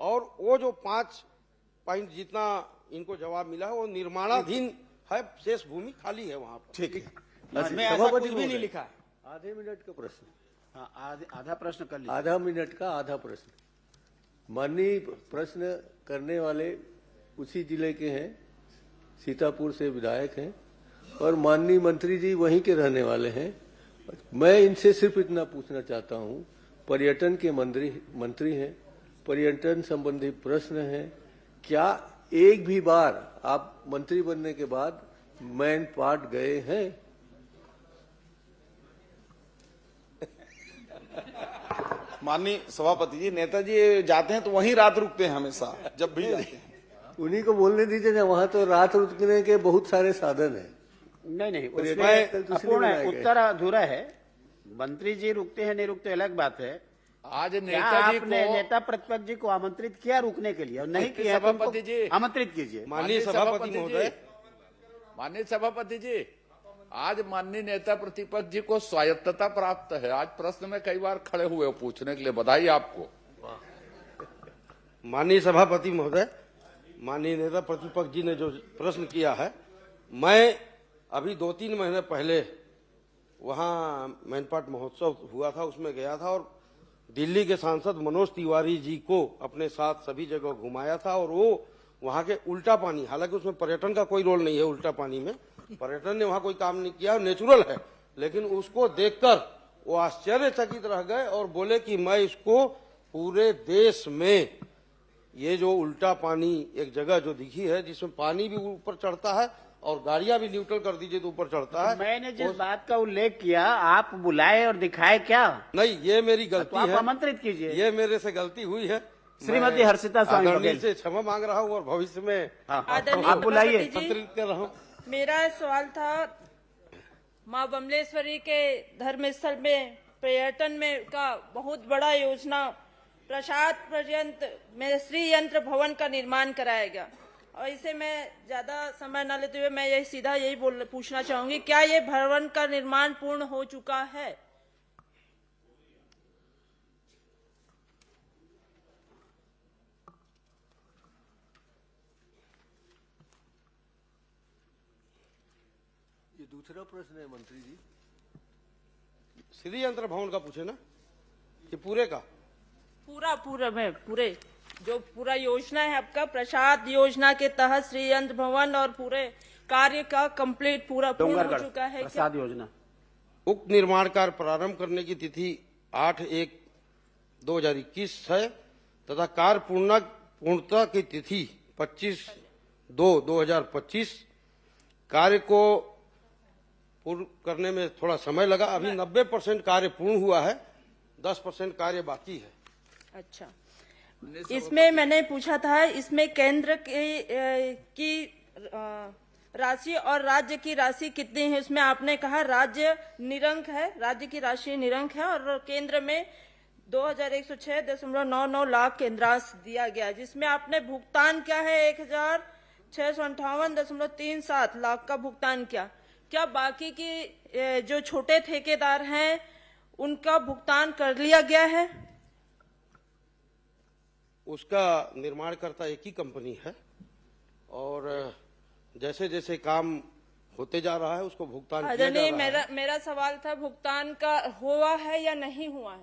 S11: और वो जो 5 पॉइंट जितना इनको जवाब मिला है वो निर्माणाधीन है, शेष भूमि खाली है वहां पर।
S3: ठीक है,
S10: इसमें ऐसा कुछ भी नहीं लिखा है।
S4: आधे मिनट का प्रश्न,
S3: हाँ, आधा प्रश्न कर लीजिए।
S4: आधा मिनट का आधा प्रश्न। माननीय प्रश्न करने वाले उसी जिले के हैं, सीतापुर से विधायक हैं, और माननीय मंत्री जी वहीं के रहने वाले हैं। मैं इनसे सिर्फ इतना पूछना चाहता हूं, पर्यटन के मंत्री हैं, पर्यटन संबंधी प्रश्न हैं, क्या एक भी बार आप मंत्री बनने के बाद मैनपाट गए हैं?
S9: माननीय सभापति जी, नेताजी जाते हैं तो वहीं रात रुकते हैं हमेशा, जब भी जाते हैं।
S4: उन्हीं को बोलने दीजिए ना, वहाँ तो रात रुकने के बहुत सारे साधन है।
S3: नहीं
S4: पर्यटन
S3: उसमें
S4: स्थल दूसरे
S3: अपूर्ण
S4: बनाए
S3: है,
S4: गए।
S3: उत्तर अधूरा है। मंत्री जी रुकते हैं नहीं रुकते अलग बात है।
S2: आज
S3: क्या
S2: नेताजी
S3: आपने
S2: को
S3: नेता प्रतिपक्ष जी को आमंत्रित किया रुकने के लिए? और नहीं
S2: माननीय
S3: किया तो उनको
S2: सभापति जी।
S3: आमंत्रित कीजिए।
S4: माननीय सभापति महोदय,
S2: माननीय सभापति जी, आज माननीय नेता प्रतिपक्ष जी को स्वायत्तता प्राप्त है। आज प्रश्न में कई बार खड़े हुए हो पूछने के लिए, बधाई आपको।
S11: माननीय सभापति महोदय, माननीय नेता प्रतिपक्ष जी ने जो प्रश्न किया है, मैं अभी 2-3 महीने पहले वहाँ मैनपाट महोत्सव हुआ था, उसमें गया था और दिल्ली के सांसद मनोज तिवारी जी को अपने साथ सभी जगह घुमाया था। और वो वहाँ के उल्टा पानी, हालांकि उसमें पर्यटन का कोई रोल नहीं है, उल्टा पानी में पर्यटन ने वहाँ कोई काम नहीं किया, नेचुरल है, लेकिन उसको देखकर वो आश्चर्यचकित रह गए और बोले कि मैं इसको पूरे देश में, ये जो उल्टा पानी एक जगह जो दिखी है जिसमें पानी भी ऊपर चढ़ता है और गाड़ियां भी न्यूट्रल कर दीजिए तो ऊपर चढ़ता है।
S3: मैंने जिस बात का उल्लेख किया आप बुलाए और दिखाए क्या?
S11: नहीं, ये मेरी
S3: तो
S11: गलती
S3: आप
S11: है,
S3: आमंत्रित कीजिए।
S11: ये मेरे से गलती हुई है।
S3: श्रीमती
S11: मैं
S3: हर्षिता स्वामी
S11: आदरणीय
S3: बघेल
S11: से क्षमा मांग रहा हूँ और भविष्य में
S13: आदरणीय
S3: आप बुलाइए।
S13: सभापति जी,
S11: आमंत्रित कर रहा हूँ।
S13: मेरा सवाल था माँ बमलेश्वरी के धर्म स्थल में पर्यटन में का बहुत बड़ा योजना प्रसाद पर्यंत में श्री यंत्र भवन का निर्माण कराया गया। और इसे मैं ज्यादा समय न लेते हुए मैं यही पूछना चाहूंगी, क्या ये भवन का निर्माण पूर्ण हो चुका है?
S4: ये दूसरा प्रश्न है मंत्री जी।
S11: श्री यंत्र भवन का पूछे ना, ये पूरे का?
S13: पूरे जो पूरा योजना है आपका प्रसाद योजना के तहत श्री यंत्र भवन और पूरे कार्य का कंप्लीट पूर्ण हो चुका है क्या?
S3: प्रसाद योजना
S11: उक्त निर्माण कार्य प्रारंभ करने की तिथि 8/1/2021 है तथा कार्य पूर्णता की तिथि 25/2/2025। कार्य को पूर्ण करने में थोड़ा समय लगा, अभी 90% कार्य पूर्ण हुआ है, 10% कार्य बाकी है।
S13: अच्छा, इसमें मैंने पूछा था, इसमें केंद्र की राशि और राज्य की राशि कितनी है? उसमें आपने कहा राज्य निरंक है, राज्य की राशि निरंक है और केंद्र में 2106.99 लाख केंद्रांश दिया गया, जिसमें आपने भुगतान क्या है 1658.37 लाख का भुगतान किया। क्या बाकी की जो छोटे ठेकेदार हैं उनका भुगतान कर लिया गया है?
S11: उसका निर्माणकर्ता एक ही कंपनी है और जैसे जैसे काम होते जा रहा है उसको भुगतान किया जा रहा है।
S13: मेरा सवाल था भुगतान का हुआ है या नहीं हुआ है?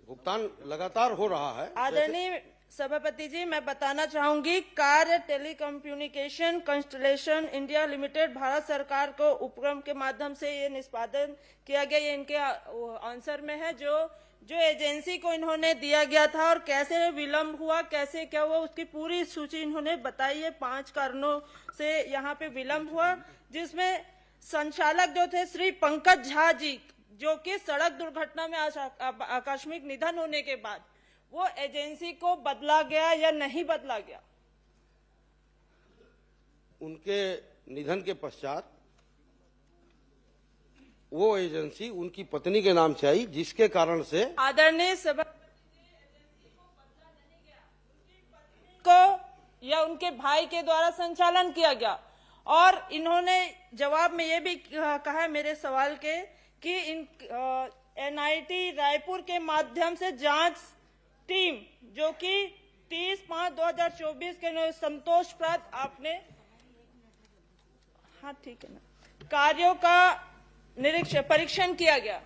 S11: भुगतान लगातार हो रहा है।
S13: आदरणीय सभापति जी, मैं बताना चाहूंगी, कार्य telecommunication constellation India limited Bharat सरकार को उपक्रम के माध्यम से ये निष्पादन किया गया। ये इनके आंसर में है, जो एजेंसी को इन्होंने दिया गया था और कैसे विलंब हुआ, कैसे क्या हुआ, उसकी पूरी सूची इन्होंने बताई है। 5 कारणों से यहाँ पे विलंब हुआ, जिसमें संचालक जो थे श्री पंकज झा जी, जो कि सड़क दुर्घटना में आकस्मिक निधन होने के बाद वो एजेंसी को बदला गया या नहीं बदला गया?
S11: उनके निधन के पश्चात वो एजेंसी उनकी पत्नी के नाम से आई, जिसके कारण से
S13: आदरणीय सभा को या उनके भाई के द्वारा संचालन किया गया। और इन्होंने जवाब में ये भी कहा है मेरे सवाल के कि एनआईटी रायपुर के माध्यम से जांच टीम, जो कि 30/5/2024 के संतोष प्राप्त आपने, हाँ ठीक है ना, कार्यों का परीक्षण किया गया।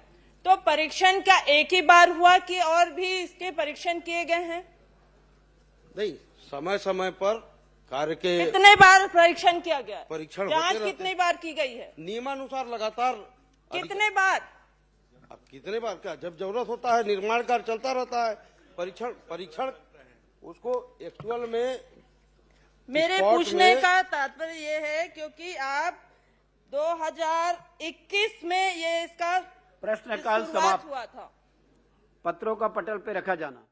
S13: तो परीक्षण क्या एक ही बार हुआ कि और भी इसके परीक्षण किए गए हैं?
S11: नहीं, समय समय पर कार्य के
S13: कितने बार परीक्षण किया गया?
S11: परीक्षण
S13: जांच
S11: होते
S13: कितनी बार की गई है?
S11: नियमानुसार लगातार।
S13: कितने बार?
S11: अब कितने बार क्या, जब जरूरत होता है निर्माण कार्य चलता रहता है, परीक्षण उसको एक्चुअल में।
S13: मेरे पूछने का तात्पर्य ये है क्योंकि आप 2021 में ये इसका
S3: प्रश्नकाल
S13: शुरुआत
S3: समाप्त
S13: हुआ था।
S3: पत्रों का पटल पे रखा जाना।